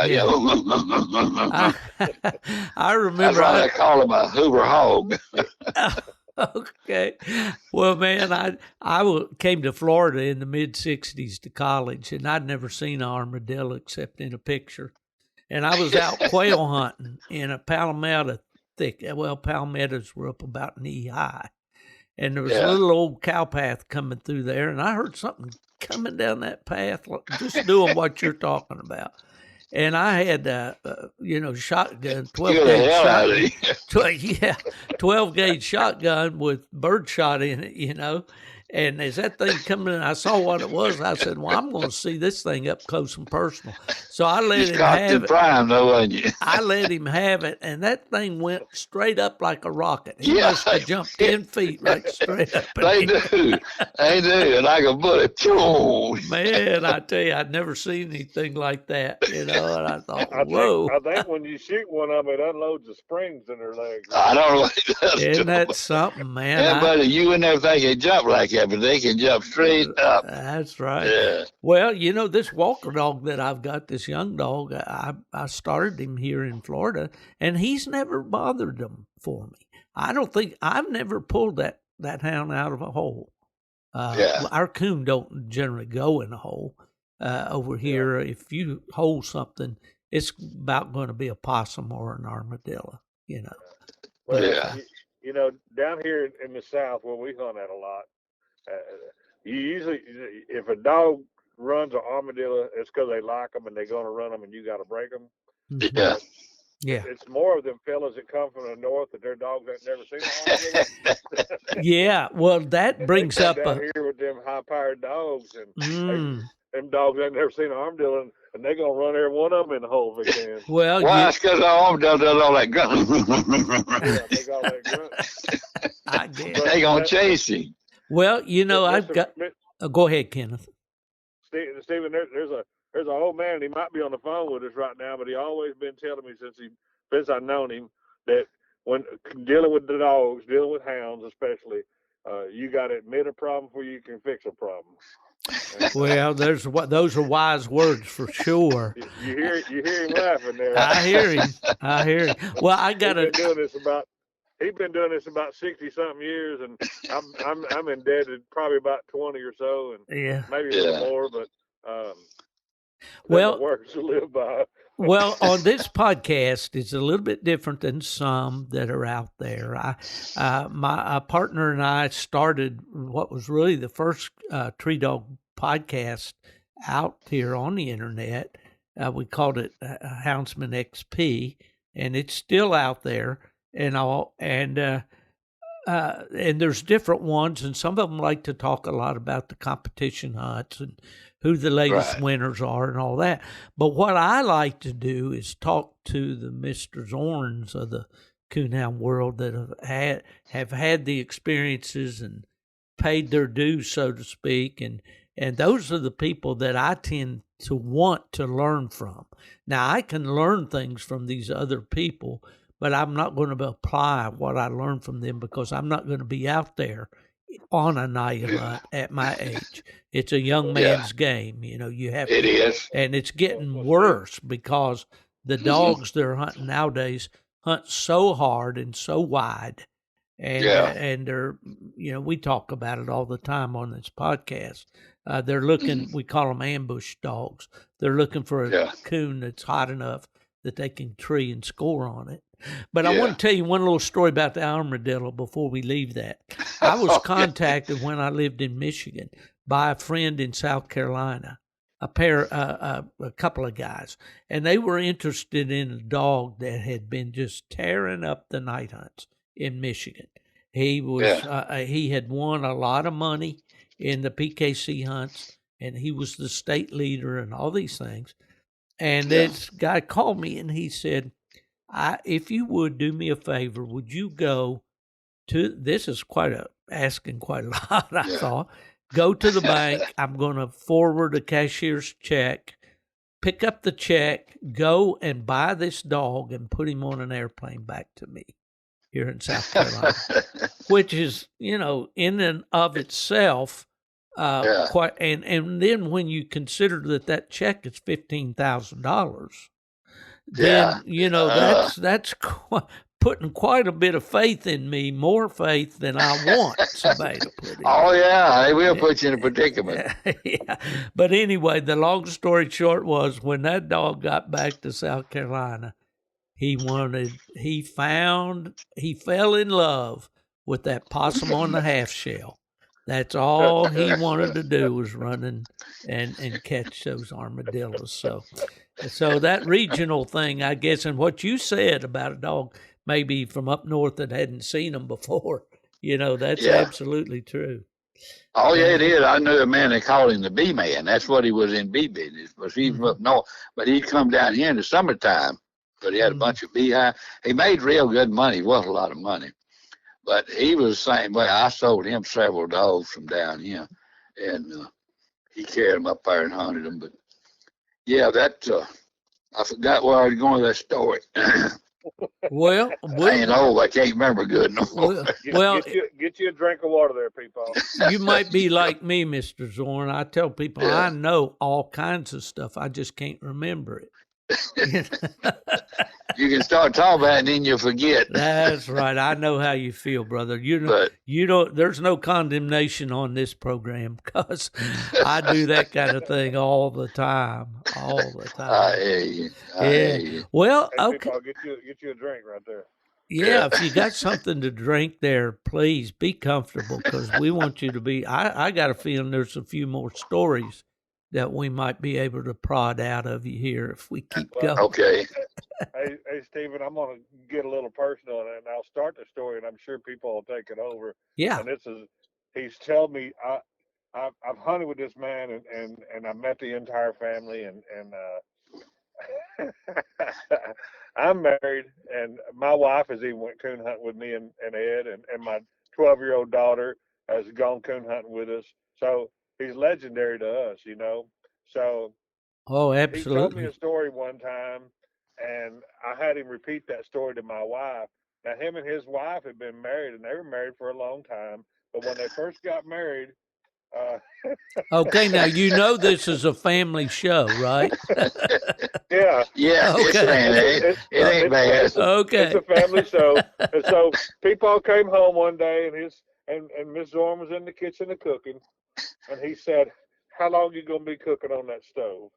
Speaker 2: I remember.
Speaker 3: That's why they call him a Hoover hog.
Speaker 2: Okay. Well, man, I came to Florida in the mid-'60s to college, and I'd never seen an armadillo except in a picture. And I was out quail hunting in a palmetto thicket. Well, palmettos were up about knee high. And there was a little old cow path coming through there, and I heard something coming down that path, just doing what you're talking about. And I had, shotgun, 12 gauge shotgun with birdshot in it, And as that thing coming in, I saw what it was. I said, well, I'm going to see this thing up close and personal. So I let him have it.
Speaker 3: Prime, though, wasn't you?
Speaker 2: I let him have it, and that thing went straight up like a rocket. He must have jumped 10 feet right straight up.
Speaker 3: They do, and like a bullet.
Speaker 2: Man, I tell you, I'd never seen anything like that, and I thought, whoa.
Speaker 1: I think when you shoot one of them, it unloads the springs in their legs.
Speaker 3: I don't know what it does.
Speaker 2: Isn't that something, man?
Speaker 3: Yeah, buddy, you would never think they'd jump like that, but they can jump straight up.
Speaker 2: That's right.
Speaker 3: Yeah.
Speaker 2: Well, this Walker dog that I've got, this young dog, I started him here in Florida, and he's never bothered them for me. I've never pulled that hound out of a hole. Our coon don't generally go in a hole. Over here, if you hold something, it's about going to be a possum or an armadillo,
Speaker 1: Well, down here in the South where we hunt at a lot, you usually, if a dog runs an armadillo, it's because they like them and they're going to run them and you got to break them.
Speaker 3: Yeah.
Speaker 2: Yeah.
Speaker 1: It's more of them fellas that come from the north that their dogs ain't never seen an armadillo.
Speaker 2: Yeah. Well, that brings up
Speaker 1: down here with them high high-powered dogs, and
Speaker 2: Mm.
Speaker 1: them dogs ain't never seen an armadillo, and they gonna run every one of them in the hole if they can.
Speaker 2: Well,
Speaker 3: Well, that's because the armadillo does all that grunt.
Speaker 1: Yeah, make all that grunt.
Speaker 2: I guess.
Speaker 3: They gonna chase him.
Speaker 2: Well, I've
Speaker 1: Mr.
Speaker 2: got. Go ahead, Kenneth.
Speaker 1: Stephen, there's an old man, and he might be on the phone with us right now, but he always been telling me since I've known him that when dealing with the dogs, dealing with hounds especially, you got to admit a problem before you can fix a problem.
Speaker 2: Well, those are wise words for sure.
Speaker 1: You hear him laughing there.
Speaker 2: I hear him. Well, I got
Speaker 1: He's been doing this about 60-something years, and I'm indebted probably about 20 or so, and maybe a little more, but
Speaker 2: well,
Speaker 1: words to live by.
Speaker 2: Well, on this podcast, it's a little bit different than some that are out there. My partner and I started what was really the first tree dog podcast out here on the internet. We called it Houndsman XP, and it's still out there and all. And there's different ones, and some of them like to talk a lot about the competition hunts and who the latest winners are and all that. But what I like to do is talk to the Mr. Zorns of the coonhound world that have had the experiences and paid their dues, so to speak, and those are the people that I tend to want to learn from. Now, I can learn things from these other people, but I'm not going to apply what I learned from them because I'm not going to be out there on a night hunt at my age. It's a young man's game, you have
Speaker 3: it
Speaker 2: to.
Speaker 3: Is.
Speaker 2: And it's getting worse because the dogs they're hunting nowadays hunt so hard and so wide. And they're, we talk about it all the time on this podcast. They're looking, we call them ambush dogs. They're looking for a coon that's hot enough that they can tree and score on it. But I want to tell you one little story about the armadillo before we leave that. I was contacted when I lived in Michigan by a friend in South Carolina, a couple of guys, and they were interested in a dog that had been just tearing up the night hunts in Michigan. He was he had won a lot of money in the PKC hunts, and he was the state leader and all these things. And this guy called me and he said, if you would do me a favor, would you go to, this is asking quite a lot, I thought, go to the bank. I'm going to forward a cashier's check, pick up the check, go and buy this dog and put him on an airplane back to me here in South Carolina, which is, in and of itself, quite, and then when you consider that check is $15,000, then that's putting quite a bit of faith in me, more faith than I want somebody to put in.
Speaker 3: Oh yeah, they will put you in a predicament.
Speaker 2: But anyway, the long story short was when that dog got back to South Carolina, he fell in love with that possum on the half shell. That's all he wanted to do was run and catch those armadillos. So that regional thing, I guess, and what you said about a dog maybe from up north that hadn't seen them before, that's absolutely true.
Speaker 3: Oh, yeah, it is. I knew a man, they called him the bee man. That's what he was in bee business. But he's up north. But he'd come down here in the summertime because he had a bunch of beehives. He made real good money. It wasn't a lot of money. But he was the same way. I sold him several dogs from down here. And he carried them up there and hunted them. But, yeah, I forgot where I was going with that story.
Speaker 2: Well,
Speaker 3: I can't remember good no more.
Speaker 1: Get you a drink of water there, people.
Speaker 2: You might be like me, Mr. Zorn. I tell people I know all kinds of stuff. I just can't remember it.
Speaker 3: You can start talking about it and then you'll forget.
Speaker 2: That's right. I know how you feel, brother. You don't. There's no condemnation on this program because I do that kind of thing all the time.
Speaker 3: I hear you. I hear you.
Speaker 2: Well,
Speaker 1: okay. I'll get you a drink right there.
Speaker 2: Yeah, if you got something to drink there, please be comfortable because we want you to be. I got a feeling there's a few more stories that we might be able to prod out of you here if we keep going.
Speaker 3: Okay.
Speaker 1: Hey, Stephen, I'm going to get a little personal and I'll start the story and I'm sure people will take it over.
Speaker 2: Yeah.
Speaker 1: And he's telling me, I've hunted with this man, and I met the entire family, and I'm married, and my wife has even went coon hunting with me and Ed, and my 12-year-old daughter has gone coon hunting with us. So he's legendary to us, you know. So
Speaker 2: Oh,
Speaker 1: he told me
Speaker 2: absolutely.
Speaker 1: a story one time, and I had him repeat that story to my wife. Now, him and his wife had been married, and they were married for a long time. But when they first got married, uh,
Speaker 2: Okay, now you know this is a family show, right?
Speaker 1: yeah,
Speaker 3: Yeah, it's
Speaker 2: Okay.
Speaker 3: man, it ain't bad.
Speaker 1: it's
Speaker 2: Okay.
Speaker 1: a family show, and so people came home one day, and Miss Zorn was in the kitchen cooking, and he said, "How long you gonna be cooking on that stove?"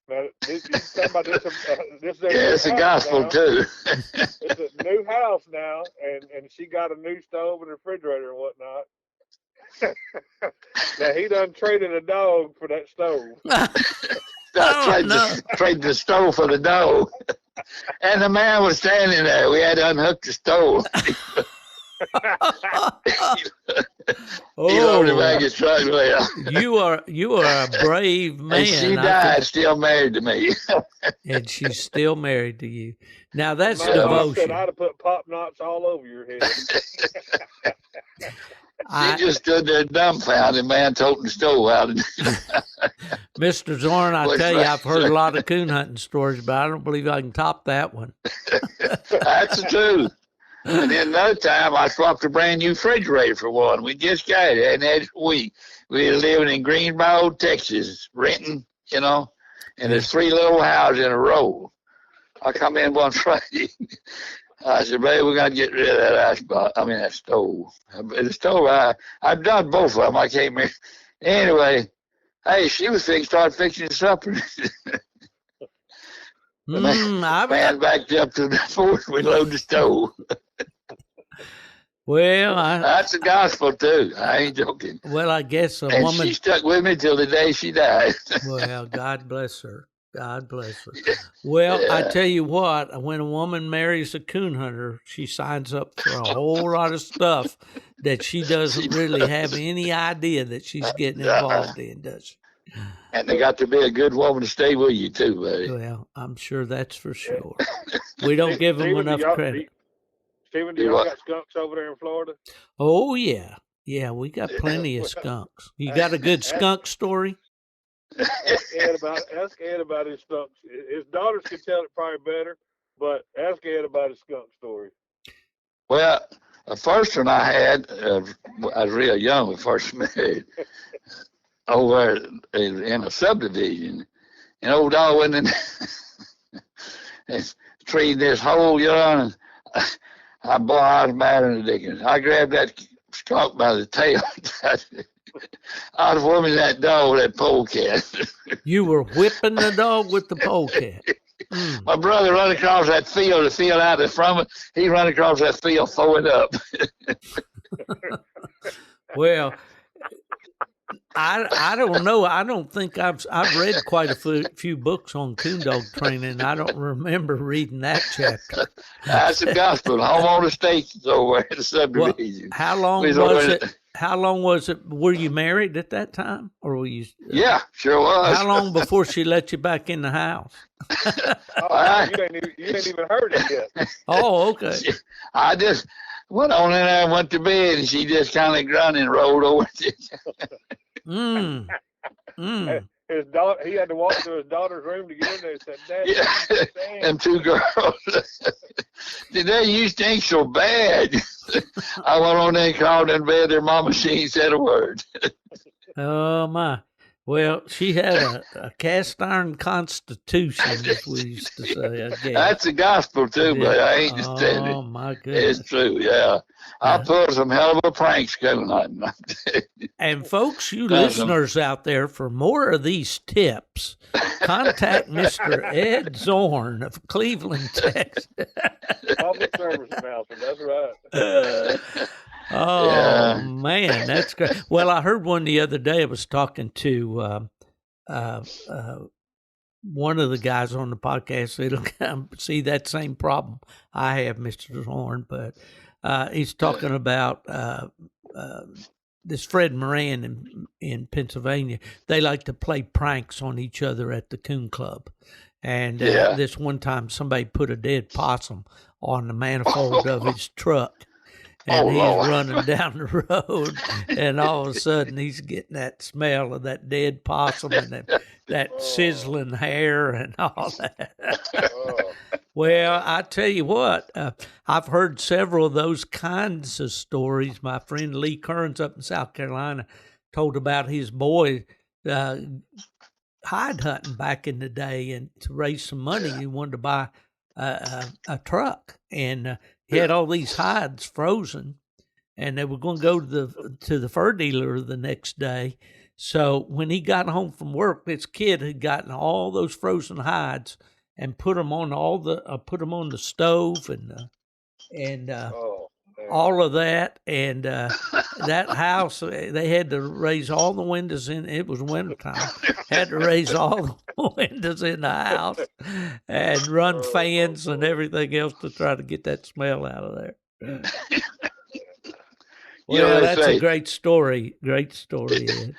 Speaker 1: Now, you talking about this is their
Speaker 3: Yeah,
Speaker 1: new
Speaker 3: it's a
Speaker 1: house
Speaker 3: gospel
Speaker 1: now.
Speaker 3: too.
Speaker 1: It's a new house now, and she got a new stove and refrigerator and whatnot. Now he done traded a dog for that stove.
Speaker 3: I
Speaker 2: Oh no.
Speaker 3: trade the stove for the dog. And the man was standing there. We had to unhook the stove. He loaded back
Speaker 2: Oh,
Speaker 3: his truck. Well,
Speaker 2: you are a brave
Speaker 3: and she
Speaker 2: man.
Speaker 3: died, still married to me.
Speaker 2: And she's still married to you. Now that's
Speaker 1: My
Speaker 3: Yeah,
Speaker 1: wife said
Speaker 2: devotion.
Speaker 1: I'd have put pop knots all over your head.
Speaker 3: She just stood there dumbfounded, man, toting the stove out.
Speaker 2: Mr. Zorn, I
Speaker 3: What's
Speaker 2: tell you,
Speaker 3: right?
Speaker 2: I've heard a lot of coon hunting stories, but I don't believe I can top that one.
Speaker 3: That's the truth. And then another time, I swapped a brand new refrigerator for one. We just got it, and that's we were living in Greenbow, Texas, renting, you know, and
Speaker 2: Yeah.
Speaker 3: there's 3 little houses in a row. I come in one Friday. I said, babe, we're gonna get rid of that stove. The stove, I've done both of them. I came in. Anyway, hey, she was started fixing supper. The man backed up to the porch. We load the stove. That's the gospel too. I ain't joking.
Speaker 2: I guess a
Speaker 3: And
Speaker 2: woman.
Speaker 3: she stuck with me till the day she died.
Speaker 2: Well, God bless her. God bless her. Well, I
Speaker 3: Yeah.
Speaker 2: tell you what, when a woman marries a coon hunter, she signs up for a whole lot of stuff that she doesn't really have any idea that she's getting involved in, does she?
Speaker 3: And they got to be a good woman to stay with you too, buddy.
Speaker 2: Well, I'm sure that's for sure. We don't give them enough credit.
Speaker 1: Stephen, do y'all got skunks over there in Florida?
Speaker 2: Oh, yeah. Yeah, we got plenty of skunks. You got a good skunk story?
Speaker 1: Ask Ed about his skunks. His daughters can tell it probably better, but ask Ed about his skunk story.
Speaker 3: Well, the first one I had, I was real young when I first married, over in a subdivision. And old dog went in and treed this hole, you know, and I was mad in the dickens. I grabbed that skunk by the tail. I was whipping that dog with that polecat.
Speaker 2: You were whipping the dog with the polecat.
Speaker 3: My brother run across that field, the field out in front of it. He run across that field, throw it up.
Speaker 2: Well, I don't know. I don't think I've read quite a few books on coon dog training. I don't remember reading that chapter.
Speaker 3: That's the gospel. Home on the stations over in the subdivision.
Speaker 2: Well, how long was it? How long was it? Were you married at that time, or were you?
Speaker 3: Yeah, sure was.
Speaker 2: How long before she let you back in the house?
Speaker 1: You ain't even heard it yet.
Speaker 2: Oh, okay.
Speaker 3: I just went on in there and went to bed, and she just kind of grunted and rolled over.
Speaker 1: His daughter, he had to walk to his daughter's room to get in there and said, Dad,
Speaker 3: yeah, them 2 girls. They used to ain't so bad. I went on there and called in bed. Their mama, she ain't said a word.
Speaker 2: Oh, my. Well, she had a cast iron constitution, as we used to say, I guess.
Speaker 3: That's the gospel, too, but I ain't just telling you.
Speaker 2: Oh, my goodness.
Speaker 3: It's true, yeah. I pulled some hell of a pranks going on.
Speaker 2: And folks, you listeners out there, for more of these tips, contact Mr. Ed Zorn of Cleveland, Texas.
Speaker 1: Public service announcement, that's right.
Speaker 2: Man, that's great. Well, I heard one the other day. I was talking to one of the guys on the podcast. It'll see that same problem I have, Mr. Zorn, but he's talking about this Fred Moran in Pennsylvania, they like to play pranks on each other at the Coon Club. And this one time, somebody put a dead possum on the manifold of his truck. And he's running down the road, and all of a sudden he's getting that smell of that dead possum and that sizzling hair and all that. Well, I tell you what, I've heard several of those kinds of stories. My friend Lee Kearns up in South Carolina told about his boy hide hunting back in the day, and to raise some money, he wanted to buy a truck, and he had all these hides frozen, and they were going to go to the fur dealer the next day. So when he got home from work, this kid had gotten all those frozen hides and put them on the stove and all of that, and that house, they had to raise all the windows in. It was wintertime. Had to raise all the windows in the house and run fans and everything else to try to get that smell out of there. Well, that's a great story. Great story, Ed.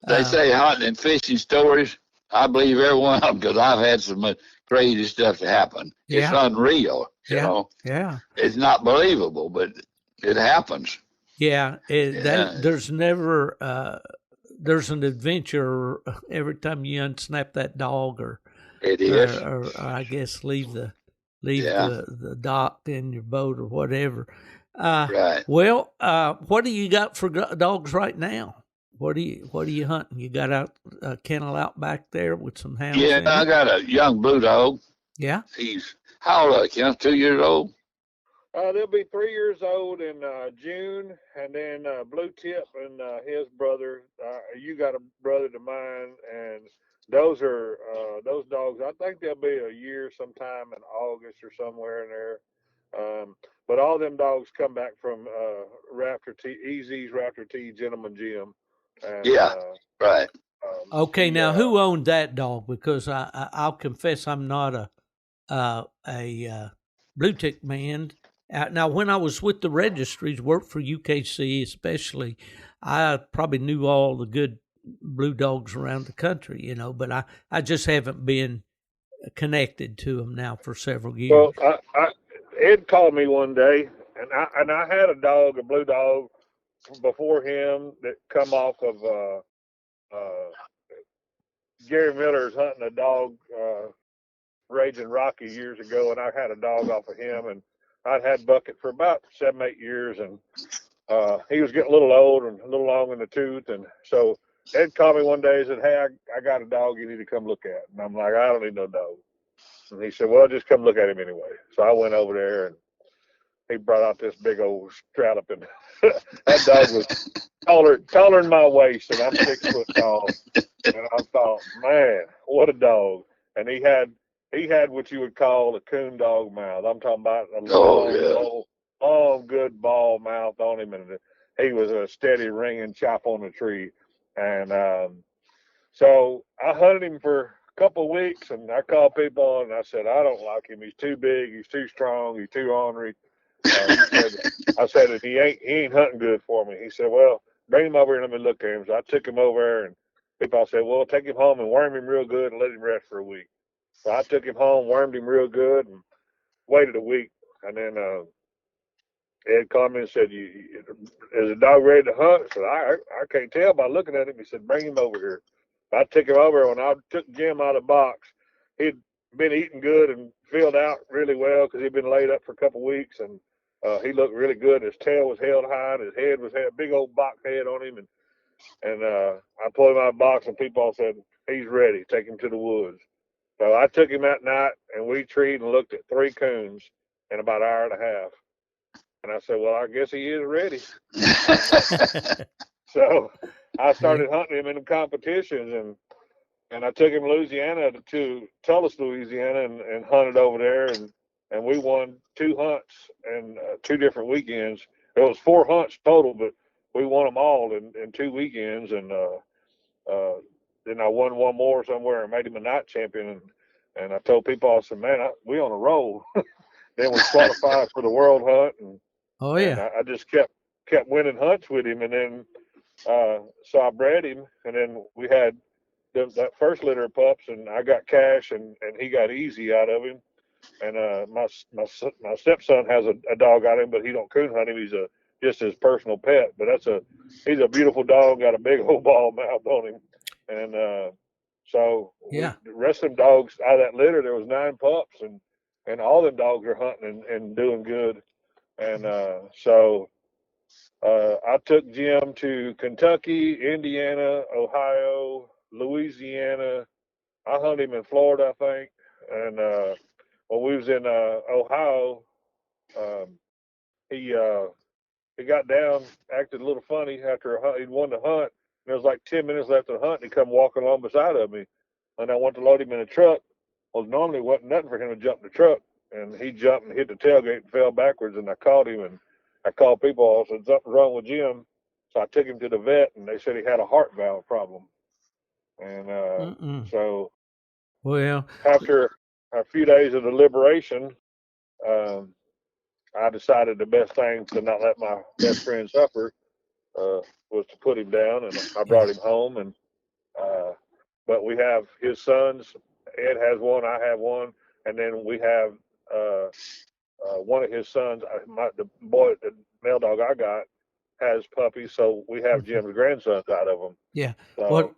Speaker 3: They say hunting and fishing stories. I believe every one of them because I've had some crazy stuff to happen. It's unreal. You know?
Speaker 2: Yeah.
Speaker 3: It's not believable, but it happens.
Speaker 2: Yeah. There's never there's an adventure every time you unsnap that dog, or I guess leave the dock in your boat or whatever.
Speaker 3: Right.
Speaker 2: Well, what do you got for dogs right now? What are you hunting? You got a kennel out back there with some hounds?
Speaker 3: Yeah, I got a young blue dog.
Speaker 2: Yeah.
Speaker 3: He's how old? Kenneth, 2 years old.
Speaker 1: They'll be 3 years old in June, and then Bluetick and his brother. You got a brother to mine, and those are those dogs. I think they'll be a year sometime in August or somewhere in there. But all them dogs come back from Easy's Raptor T Gentleman Jim. And,
Speaker 3: right.
Speaker 2: Okay, now who owned that dog? Because I'll confess I'm not a Bluetick man. Now, when I was with the registries, worked for UKC especially, I probably knew all the good blue dogs around the country, you know, but I just haven't been connected to them now for several years.
Speaker 1: Well, Ed called me one day, and I had a blue dog, before him that come off of Gary Miller's hunting a dog, Raging Rocky years ago, and I had a dog off of him, and I'd had Bucket for about 7-8 years, and he was getting a little old and a little long in the tooth, and so Ed called me one day and said, "Hey, I got a dog you need to come look at," and I'm like, "I don't need no dog," and he said, "Well, just come look at him anyway." So I went over there, and he brought out this big old Strallop, and that dog was taller than my waist, and I'm 6 foot tall. And I thought, man, what a dog! And he had what you would call a coon dog mouth. I'm talking about a long, good ball mouth on him, and he was a steady ringing chop on the tree. And so I hunted him for a couple of weeks, and I called people, and I said, I don't like him. He's too big. He's too strong. He's too ornery. I said, he ain't hunting good for me. He said, well, bring him over here and let me look at him. So I took him over there, and people said, well, take him home and worm him real good and let him rest for a week. So I took him home, wormed him real good, and waited a week. And then Ed called me and said, is the dog ready to hunt? I said, I can't tell by looking at him. He said, bring him over here. I took him over. When I took Jim out of the box, he'd been eating good and filled out really well because he'd been laid up for a couple of weeks, and he looked really good. His tail was held high, and his head had a big old box head on him. And I pulled him out of the box, and people all said, he's ready. Take him to the woods. So I took him that night, and we treed and looked at 3 coons in about an hour and a half. And I said, well, I guess he is ready. So I started hunting him in the competitions, and I took him to Louisiana, to Tulles, Louisiana, and hunted over there, and we won 2 hunts and 2 different weekends. It was 4 hunts total, but we won them all in 2 weekends, and then I won one more somewhere and made him a night champion. And I told people, I said, man, we on a roll. Then we qualified for the world hunt, and I just kept winning hunts with him. And then So I bred him, and then we had that first litter of pups, and I got Cash, and he got Easy out of him. And my stepson has a dog out of him, but he don't coon hunt him. He's just his personal pet. But he's a beautiful dog, got a big old ball mouth on him, and so the rest of them dogs out of that litter, there was 9 pups, and all them dogs are hunting and doing good. And so I took Jim to Kentucky, Indiana, Ohio, Louisiana. I hunted him in Florida, I think. And when we was in Ohio, um, he got down, acted a little funny after he'd won the hunt. There was like 10 minutes left of the hunt, and he come walking along beside of me. And I went to load him in a truck. Well, normally it wasn't nothing for him to jump in the truck. And he jumped and hit the tailgate and fell backwards, and I caught him, and I called people. I said, something's wrong with Jim. So I took him to the vet, and they said he had a heart valve problem. And so after a few days of deliberation, I decided the best thing to not let my best friend suffer was to put him down, and I brought him home. And but we have his sons. Ed has one, I have one, and then we have one of his sons. The male dog I got, has puppies, so we have Jim's grandsons out of them.
Speaker 2: Yeah.
Speaker 1: So,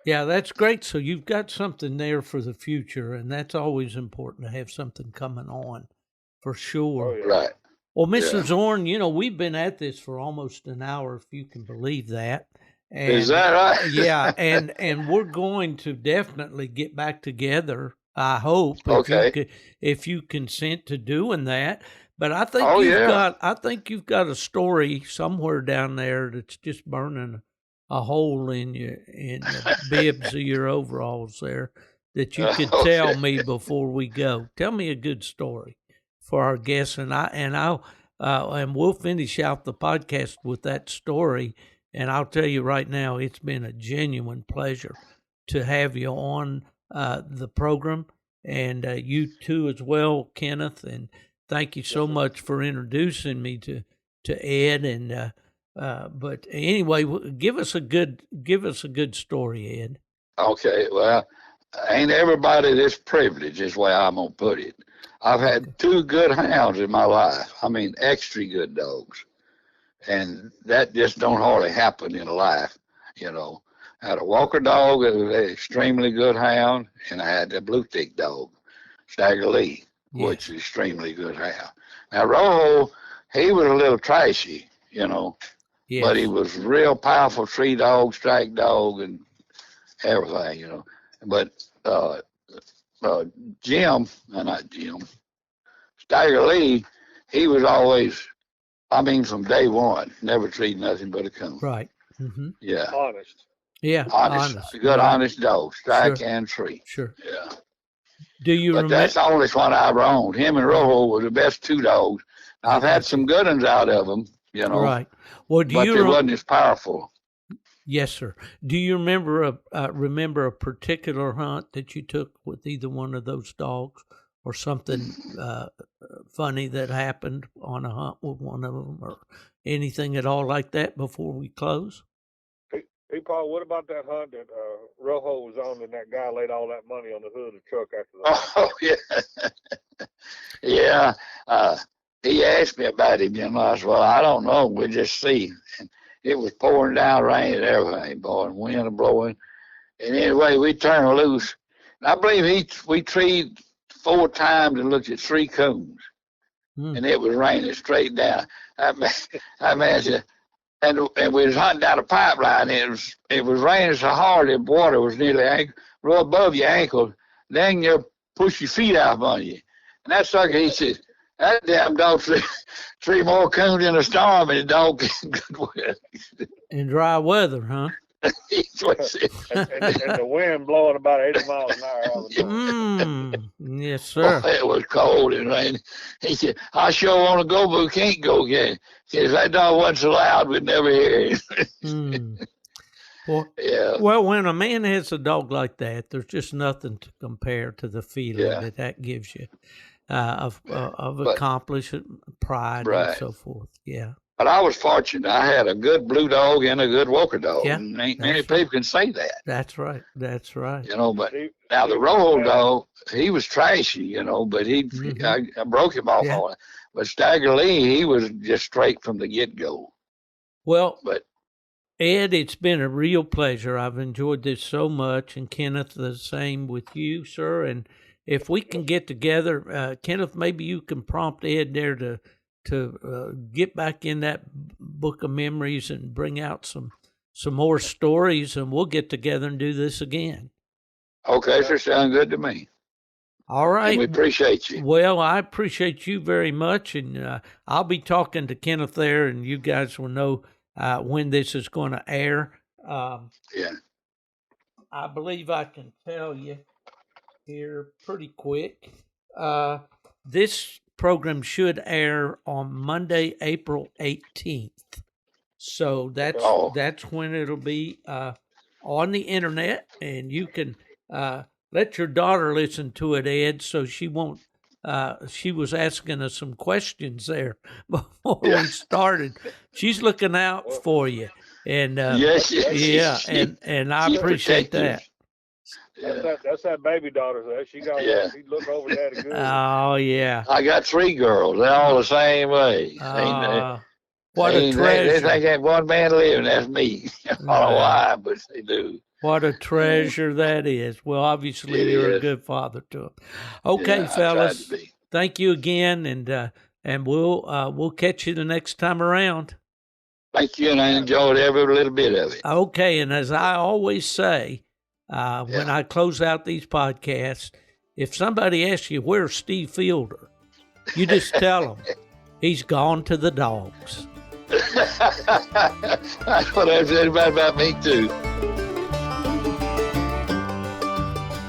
Speaker 2: yeah, that's great. So you've got something there for the future, and that's always important to have something coming on, for sure.
Speaker 1: Oh, yeah.
Speaker 3: Right.
Speaker 2: Well, Mr. Zorn, we've been at this for almost an hour, if you can believe that. And,
Speaker 3: is that right?
Speaker 2: Yeah, and we're going to definitely get back together, I hope, if you consent to doing that. But I think you've got a story somewhere down there that's just burning a hole in the bibs of your overalls there that you could tell me before we go. Tell me a good story for our guests, and we'll finish out the podcast with that story. And I'll tell you right now, it's been a genuine pleasure to have you on the program, and you too as well, Kenneth. And thank you so much for introducing me to Ed. And but anyway, give us a good story, Ed.
Speaker 3: Okay, well, ain't everybody this privileged is the way I'm gonna put it. I've had 2 good hounds in my life. I mean, extra good dogs. And that just don't hardly happen in life, I had a Walker dog that was an extremely good hound, and I had a Bluetick dog, Stagger Lee, which is extremely good hound. Now, Rojo, he was a little trashy, but he was a real powerful tree dog, strike dog, and everything, But Stagger Lee, he was always, from day one, never treated nothing but a coon.
Speaker 2: Right. Mm-hmm.
Speaker 3: Yeah.
Speaker 1: Honest.
Speaker 2: Yeah.
Speaker 3: Honest. Good, honest dog. Strike and tree.
Speaker 2: Sure.
Speaker 3: Yeah.
Speaker 2: Do you remember?
Speaker 3: That's the only one I ever owned. Him and Rojo were the best 2 dogs. I've had some good ones out of them,
Speaker 2: Right. Well,
Speaker 3: but they wasn't as powerful.
Speaker 2: Yes, sir. Do you remember a particular hunt that you took with either one of those dogs, or something funny that happened on a hunt with one of them, or anything at all like that before we close?
Speaker 1: Hey, Paul, what about that hunt that Rojo was on, and that guy laid all that money on the hood of the truck after the
Speaker 3: hunt? Yeah. He asked me about him, I said, well, I don't know. We just see. And it was pouring down rain and everything, boy, and wind blowing. And anyway, we turned loose. And I believe we treed 4 times and looked at 3 coons. And it was raining straight down. I imagine. And we was hunting down a pipeline. It was raining so hard the water was nearly right above your ankle. Then you push your feet out on you. And that sucker, he said, that damn dog three more coons in a storm, and the dog in good weather.
Speaker 2: In dry weather, huh?
Speaker 1: and the wind blowing about 80 miles an hour out of the door.
Speaker 2: Yes, sir.
Speaker 3: Oh, it was cold and rainy. He said, I sure want to go, but we can't go again. He said, if that dog wasn't so loud, we'd never hear it.
Speaker 2: Well, when a man has a dog like that, there's just nothing to compare to the feeling that gives you of accomplishment, pride, and so forth. Yeah.
Speaker 3: But I was fortunate. I had a good blue dog and a good Walker dog.
Speaker 2: Yeah,
Speaker 3: And ain't many
Speaker 2: right.
Speaker 3: people can say that.
Speaker 2: That's right. That's right.
Speaker 3: But now the Rojo dog, he was trashy, but I broke him off on it. But Stagger Lee, he was just straight from the get-go.
Speaker 2: Well,
Speaker 3: but
Speaker 2: Ed, it's been a real pleasure. I've enjoyed this so much, and Kenneth, the same with you, sir. And if we can get together, Kenneth, maybe you can prompt Ed there to get back in that book of memories and bring out some more stories, and we'll get together and do this again.
Speaker 3: Okay, sir, sounds good to me.
Speaker 2: All right.
Speaker 3: And we appreciate you.
Speaker 2: Well, I appreciate you very much, and I'll be talking to Kenneth there, and you guys will know when this is going to air.
Speaker 3: Yeah.
Speaker 2: I believe I can tell you here pretty quick. This program should air on Monday, April 18th. So that's when it'll be on the internet, and you can let your daughter listen to it, Ed, so she won't. She was asking us some questions there before we started. She's looking out for you, and
Speaker 3: yes,
Speaker 2: and I appreciate that.
Speaker 1: That's that baby daughter. She got she look over Daddy good.
Speaker 2: Oh yeah.
Speaker 3: I got 3 girls. They're all the same way.
Speaker 2: What a treasure!
Speaker 3: They think that one man living. That's me. I don't know why, but they do.
Speaker 2: What a treasure that is. Well, obviously you're a good father to them. Okay, fellas. Thank you again, and we'll catch you the next time around.
Speaker 3: Thank you, and I enjoyed every little bit of it.
Speaker 2: Okay, and as I always say, when I close out these podcasts, if somebody asks you where's Steve Fielder, you just tell them he's gone to the dogs.
Speaker 3: That's what I've said about me too.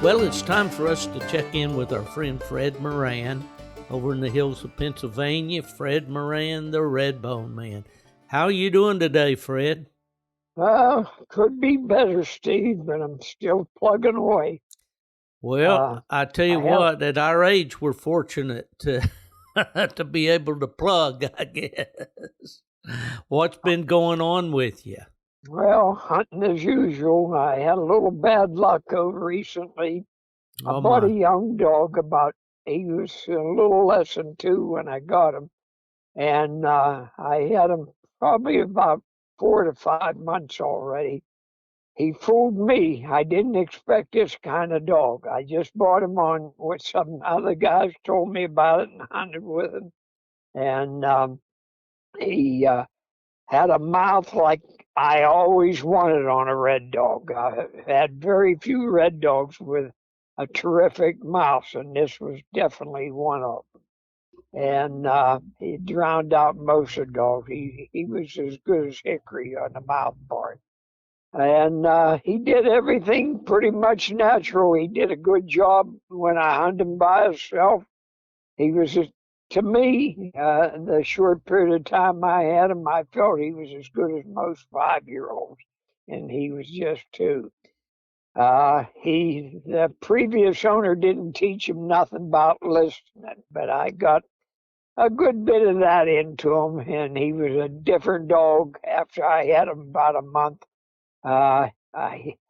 Speaker 2: Well, it's time for us to check in with our friend Fred Moran over in the hills of Pennsylvania. Fred Moran, the Redbone Man. How are you doing today, Fred?
Speaker 4: Could be better, Steve, but I'm still plugging away.
Speaker 2: Well, I tell you what, at our age, we're fortunate to to be able to plug, I guess. What's been going on with you?
Speaker 4: Well, hunting as usual. I had a little bad luck over recently. I bought a young dog he was a little less than 2 when I got him. And I had him probably about 4 to 5 months already. He fooled me. I didn't expect this kind of dog. I just bought him on what some other guys told me about it and hunted with him. And he had a mouth like I always wanted on a red dog. I had very few red dogs with a terrific mouth, and this was definitely one of them. And he drowned out most of the dogs. He was as good as Hickory on the mouth part. And he did everything pretty much natural. He did a good job when I hunted him by himself. He was, to me, the short period of time I had him, I felt he was as good as most 5-year-olds, and he was just 2. The previous owner didn't teach him nothing about listening, but I got a good bit of that into him, and he was a different dog after I had him about a month. I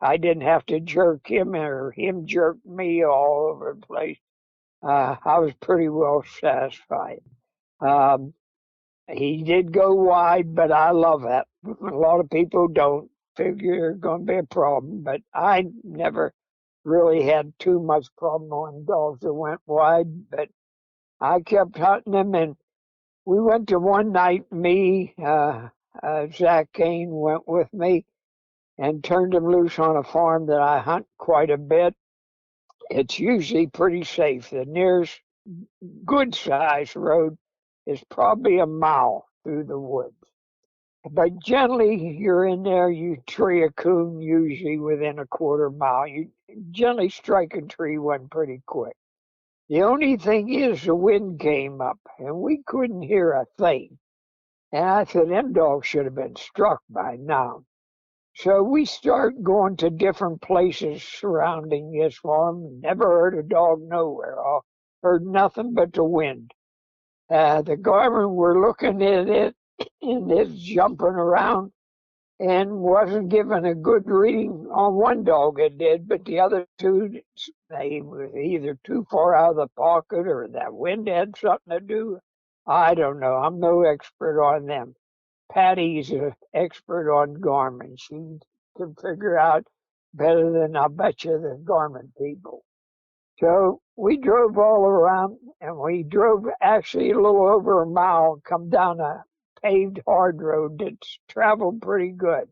Speaker 4: didn't have to jerk him or him jerk me all over the place. I was pretty well satisfied. He did go wide, but I love that. A lot of people don't figure it's going to be a problem, but I never really had too much problem on dogs that went wide, but I kept hunting them, and we went to one night, Zach Kane went with me and turned him loose on a farm that I hunt quite a bit. It's usually pretty safe. The nearest good sized road is probably a mile through the woods. But generally, you're in there, you tree a coon usually within a quarter mile. You generally strike a tree one pretty quick. The only thing is the wind came up and we couldn't hear a thing. And I said, them dogs should have been struck by now. So we start going to different places surrounding this farm. Never heard a dog nowhere. I heard nothing but the wind. The government were looking at it and it's jumping around and wasn't given a good reading on one dog. It did, but the other two, they were either too far out of the pocket or that wind had something to do. I don't know. I'm no expert on them. Patty's an expert on Garmin. She can figure out better than I bet you the Garmin people. So we drove all around, and we drove actually a little over a mile, come down a paved hard road that's traveled pretty good.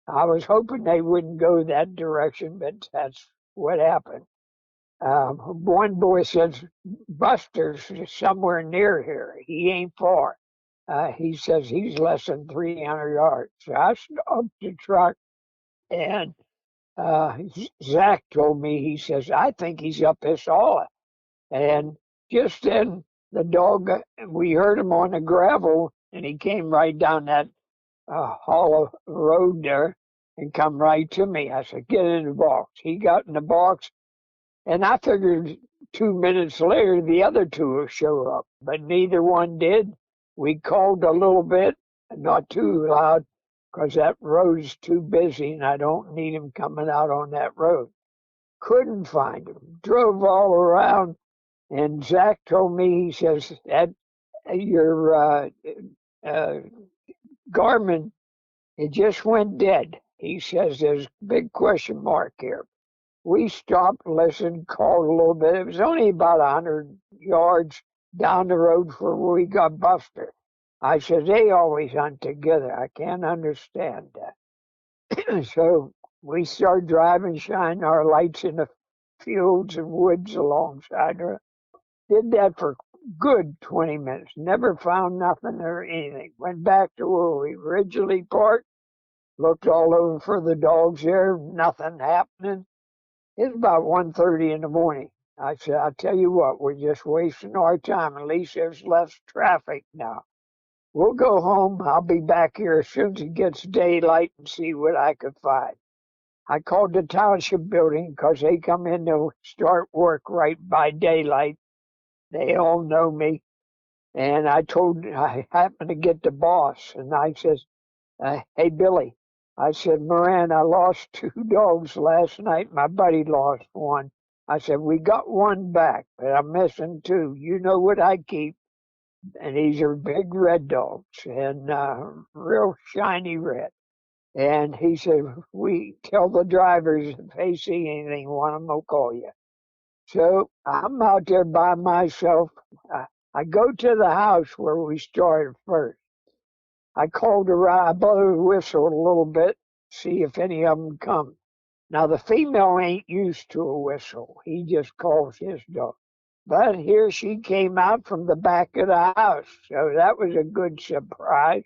Speaker 4: I was hoping they wouldn't go that direction, but that's what happened. One boy says Buster's is somewhere near here. He ain't far. He says he's less than 300 yards. So I stopped the truck, and Zach told me, he says, I think he's up this hollow. And just then, the dog, we heard him on the gravel, and he came right down that hollow road there and come right to me. I said, get in the box. He got in the box, and I figured 2 minutes later the other two would show up, but neither one did. We called a little bit, not too loud, because that road's too busy and I don't need him coming out on that road. Couldn't find him. Drove all around, and Zach told me, he says, Ed, your Garmin, it just went dead. He says there's a big question mark here. We stopped, listened, called a little bit. It was only about 100 yards down the road from where we got Buster. I said, they always hunt together. I can't understand that. So we started driving, shining our lights in the fields and woods alongside her. Did that for good 20 minutes. Never found nothing or anything. Went back to where we originally parked. Looked all over for the dogs there. Nothing happening. It's about 1:30 in the morning. I said, I'll tell you what, we're just wasting our time. At least there's less traffic now. We'll go home. I'll be back here as soon as it gets daylight and see what I could find. I called the township building because they come in to start work right by daylight. They all know me. And I happened to get the boss, and I says, hey, Billy. I said, Moran, I lost two dogs last night. My buddy lost one. I said, we got one back, but I'm missing two. You know what I keep? And these are big red dogs and real shiny red. And he said, we tell the drivers if they see anything, one of them will call you. So I'm out there by myself. I go to the house where we started first. I called around, I blew the whistle a little bit, see if any of them come. Now, the female ain't used to a whistle. He just calls his dog. But here she came out from the back of the house, so that was a good surprise.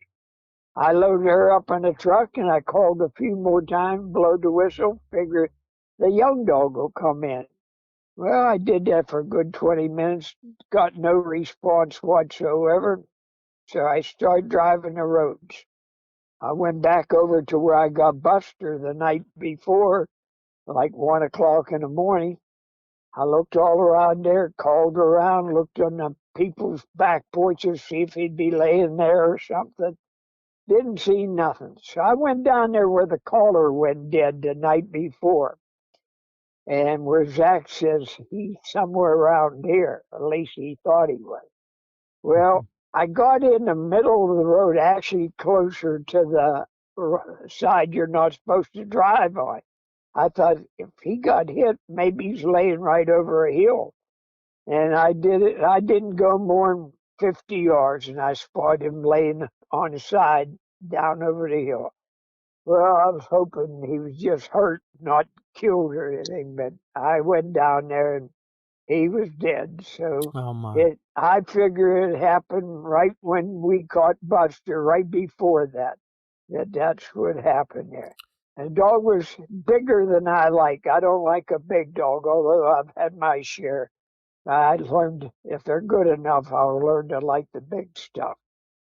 Speaker 4: I loaded her up in the truck, and I called a few more times, blowed the whistle, figured the young dog will come in. Well, I did that for a good 20 minutes, got no response whatsoever, so I started driving the roads. I went back over to where I got Buster the night before, like 1 o'clock in the morning. I looked all around there, called around, looked on the people's back porches, see if he'd be laying there or something. Didn't see nothing. So I went down there where the caller went dead the night before, and where Zach says he's somewhere around here. At least he thought he was. Well, I got in the middle of the road, actually closer to the side you're not supposed to drive on. I thought if he got hit, maybe he's laying right over a hill. And I did it. I didn't go more than 50 yards, and I spotted him laying on the side down over the hill. Well, I was hoping he was just hurt, not killed or anything, but I went down there and he was dead. So I figure it happened right when we caught Buster, right before that. That's what happened there. And the dog was bigger than I like. I don't like a big dog, although I've had my share. I learned if they're good enough, I'll learn to like the big stuff.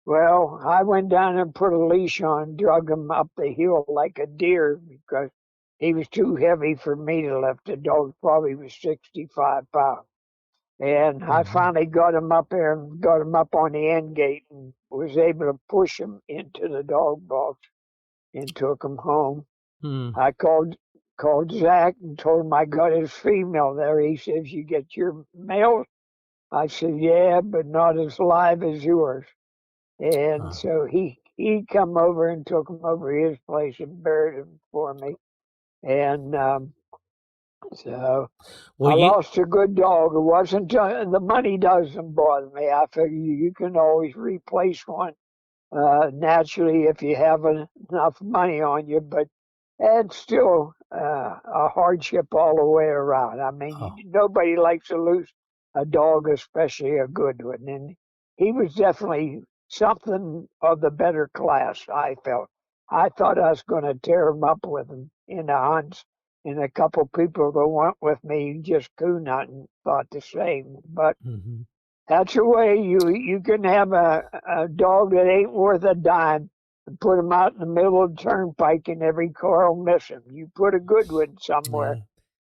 Speaker 4: Well, I went down and put a leash on, drug him up the hill like a deer because he was too heavy for me to lift. The dog probably was 65 pounds. And I finally got him up there and got him up on the end gate and was able to push him into the dog box and took him home. I called Zach and told him I got his female there. He says, "You get your male?" I said, "Yeah, but not as live as yours." And so he come over and took him over to his place and buried him for me. And so I lost a good dog. It wasn't the money doesn't bother me. I figure you can always replace one naturally if you have enough money on you, but it's still a hardship all the way around. I mean, nobody likes to lose a dog, especially a good one. And he was definitely something of the better class, I felt. I thought I was going to tear him up with him in the hunts, and a couple people that went with me just coon hunting thought the same. But that's the way you can have a dog that ain't worth a dime and put him out in the middle of the turnpike and every car will miss him. You put a good one somewhere,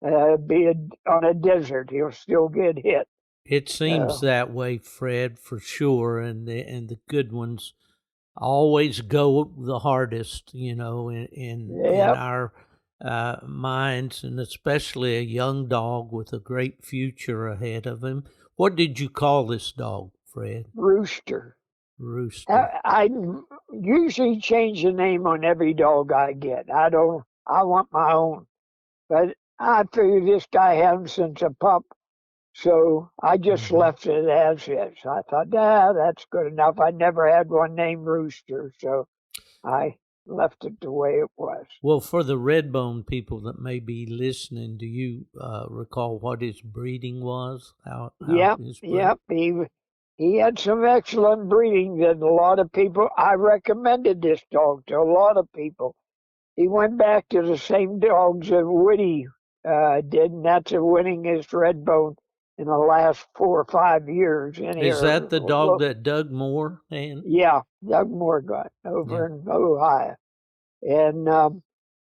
Speaker 4: on a desert, he'll still get hit.
Speaker 2: It seems that way, Fred, for sure, and the good ones always go the hardest, in our minds, and especially a young dog with a great future ahead of him. What did you call this dog, Fred?
Speaker 4: Rooster.
Speaker 2: Rooster.
Speaker 4: I usually change the name on every dog I get. I want my own. But I figured this guy had him since a pup, so I just left it as is. I thought, that's good enough. I never had one named Rooster, so I left it the way it was.
Speaker 2: Well, for the Redbone people that may be listening, do you recall what his breeding was?
Speaker 4: Yep. He had some excellent breeding that a lot of people, I recommended this dog to a lot of people. He went back to the same dogs that Woody did, and that's the winningest Redbone in the last 4 or 5 years.
Speaker 2: Is that the dog that Doug Moore had?
Speaker 4: Yeah, Doug Moore got over in Ohio. And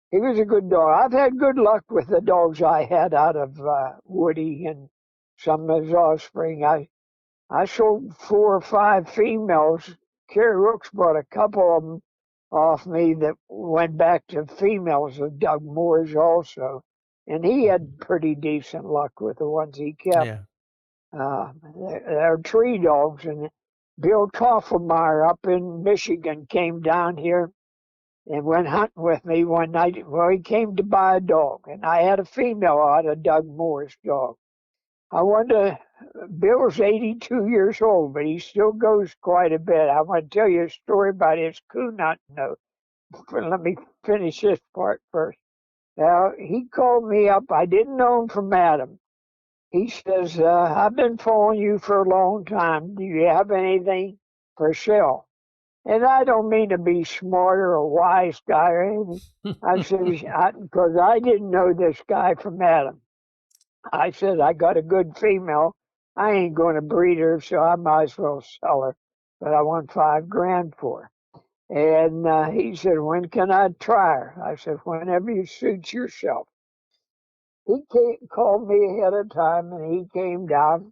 Speaker 4: he was a good dog. I've had good luck with the dogs I had out of Woody and some of his offspring. I sold 4 or 5 females. Kerry Rooks bought a couple of them off me that went back to females of Doug Moore's also. And he had pretty decent luck with the ones he kept.
Speaker 2: Yeah.
Speaker 4: They're tree dogs. And Bill Toffelmeyer up in Michigan came down here and went hunting with me one night. Well, he came to buy a dog, and I had a female out of Doug Moore's dog. I wonder, Bill's 82 years old, but he still goes quite a bit. I want to tell you a story about his coon hunting, though. Let me finish this part first. Now, he called me up. I didn't know him from Adam. He says, I've been following you for a long time. Do you have anything for sale? And I don't mean to be smart or a wise guy or anything. I said, because I didn't know this guy from Adam. I said, I got a good female. I ain't going to breed her, so I might as well sell her. But I want $5,000 for her. And he said, when can I try her? I said, whenever you suit yourself. He called me ahead of time, and he came down,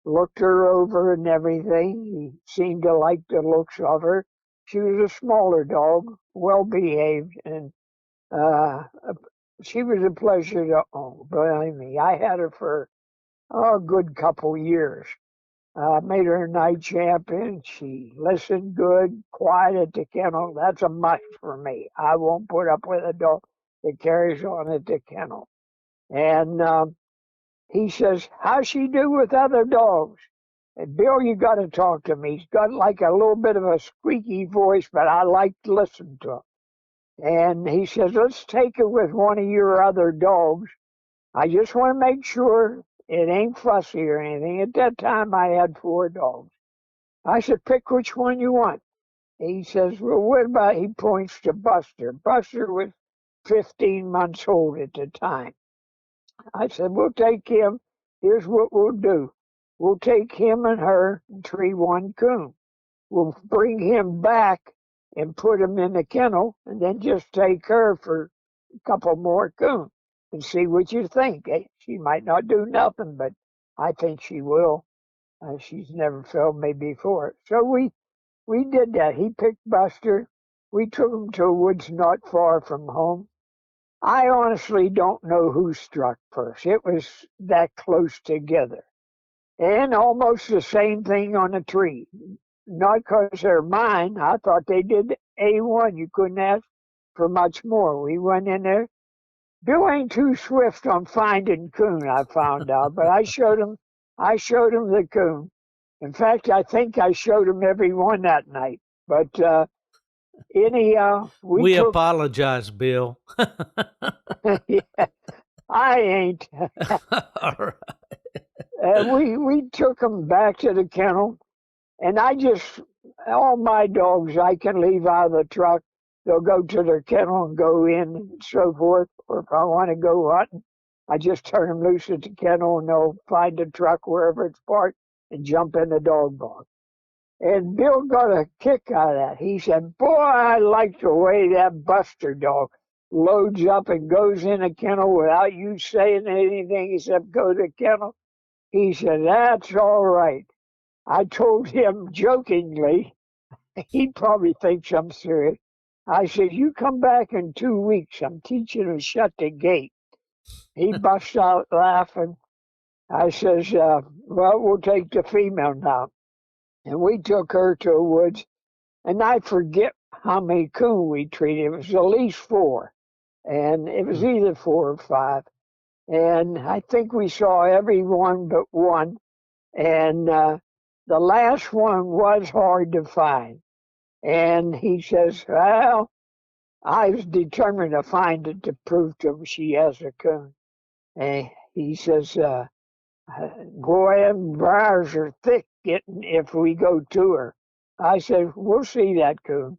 Speaker 4: looked her over and everything. He seemed to like the looks of her. She was a smaller dog, well behaved, and she was a pleasure to own. Believe me, I had her for a good couple years. Made her a night champion. She listened good, quiet at the kennel. That's a must for me. I won't put up with a dog that carries on at the kennel. And he says, how's she do with other dogs? And Bill, you got to talk to me. He's got like a little bit of a squeaky voice, but I like to listen to him. And he says, let's take it with one of your other dogs. I just want to make sure it ain't fussy or anything. At that time, I had 4 dogs. I said, pick which one you want. He says, well, what about, he points to Buster. Buster was 15 months old at the time. I said, we'll take him. Here's what we'll do. We'll take him and her and tree one coon. We'll bring him back and put him in the kennel and then just take her for a couple more coon and see what you think. She might not do nothing, but I think she will. She's never failed me before. So we did that. He picked Buster. We took him to a woods not far from home. I honestly don't know who struck first. It was that close together. And almost the same thing on a tree. Not because they're mine. I thought they did A1. You couldn't ask for much more. We went in there. Bill ain't too swift on finding coon, I found out, but I showed him the coon. In fact, I think I showed him every one that night. But anyhow,
Speaker 2: we apologize, Bill.
Speaker 4: Yeah, I ain't.
Speaker 2: All right.
Speaker 4: We took him back to the kennel, and all my dogs I can leave out of the truck. They'll go to their kennel and go in and so forth. Or if I want to go hunting, I just turn them loose at the kennel and they'll find the truck wherever it's parked and jump in the dog box. And Bill got a kick out of that. He said, "Boy, I like the way that Buster dog loads up and goes in a kennel without you saying anything except go to the kennel." He said, "That's all right." I told him jokingly, he probably thinks I'm serious. I said, "You come back in 2 weeks. I'm teaching him to shut the gate." He busts out laughing. I says, "Well, we'll take the female now." And we took her to the woods, and I forget how many coon we treated. It was at least 4, and it was either 4 or 5. And I think we saw every one but one. And the last one was hard to find. And he says, "Well, I was determined to find it to prove to him she has a coon." And he says, "Boy, them briars are thick getting if we go to her." I said, "We'll see that coon."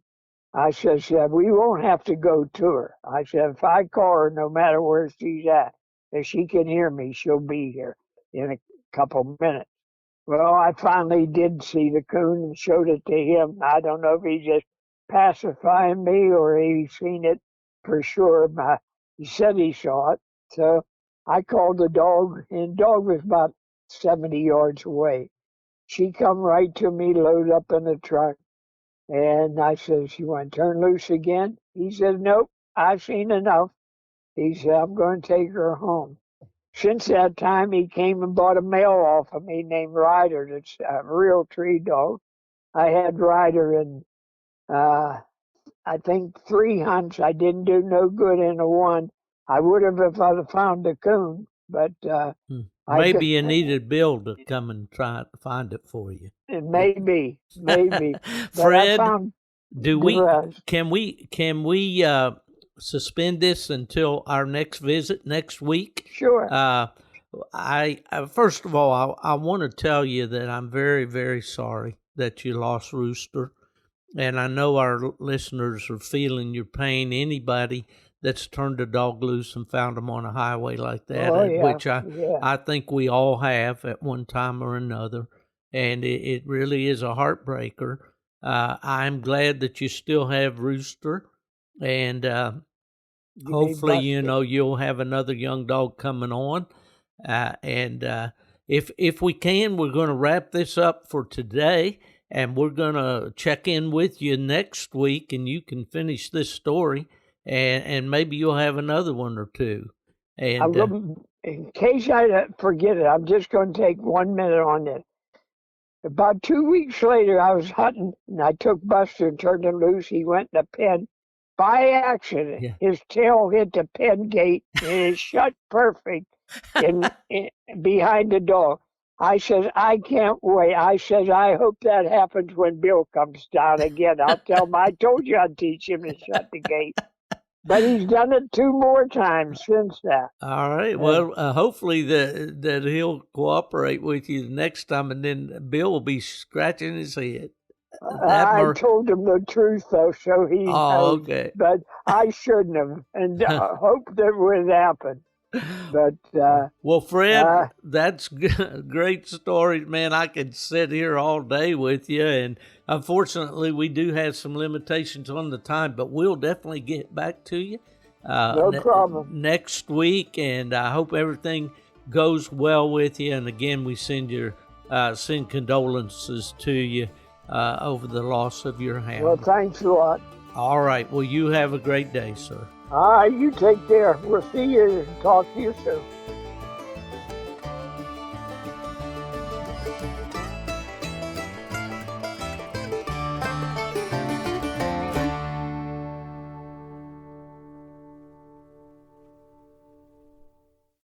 Speaker 4: I says, "We won't have to go to her." I said, "If I call her, no matter where she's at, if she can hear me, she'll be here in a couple minutes." Well, I finally did see the coon and showed it to him. I don't know if he's just pacifying me or he's seen it for sure, but he said he saw it. So I called the dog, and the dog was about 70 yards away. She come right to me, loaded up in the truck, and I says, "You want to turn loose again?" He said, "Nope, I've seen enough." He said, "I'm going to take her home." Since that time, he came and bought a male off of me named Ryder. That's a real tree dog. I had Ryder in, I think, 3 hunts. I didn't do no good in a one. I would have if I'd have found a coon, but
Speaker 2: maybe you needed Bill to come and try to find it for you.
Speaker 4: Maybe.
Speaker 2: Fred, can we suspend this until our next visit next week?
Speaker 4: Sure.
Speaker 2: I first of all, I want to tell you that I'm very, very sorry that you lost Rooster, and I know our listeners are feeling your pain. Anybody that's turned a dog loose and found them on a highway like that, which I think we all have at one time or another, and it really is a heartbreaker. I'm glad that you still have Rooster, and hopefully, you'll have another young dog coming on. And if we can, we're going to wrap this up for today, and we're going to check in with you next week, and you can finish this story, and maybe you'll have another one or two. And
Speaker 4: in case I forget it, I'm just going to take 1 minute on this. About 2 weeks later, I was hunting, and I took Buster and turned him loose. He went in the pen. By accident, his tail hit the pen gate, and it shut perfect in behind the dog. I said, "I can't wait." I said, "I hope that happens when Bill comes down again. I'll tell him I told you I'd teach him to shut the gate." But he's done it 2 more times since that.
Speaker 2: All right. Well, hopefully that he'll cooperate with you the next time, and then Bill will be scratching his head.
Speaker 4: I told him the truth, though, so he knows.
Speaker 2: Okay.
Speaker 4: But I shouldn't have, and hope that would happen. But
Speaker 2: well, Fred, that's great story, man. I could sit here all day with you, and unfortunately, we do have some limitations on the time, but we'll definitely get back to you.
Speaker 4: No problem.
Speaker 2: Next week, and I hope everything goes well with you. And again, we send condolences to you over the loss of your hound.
Speaker 4: Well, thanks a lot.
Speaker 2: All right. Well, you have a great day, sir.
Speaker 4: All right, you take care. We'll see you and talk to you soon.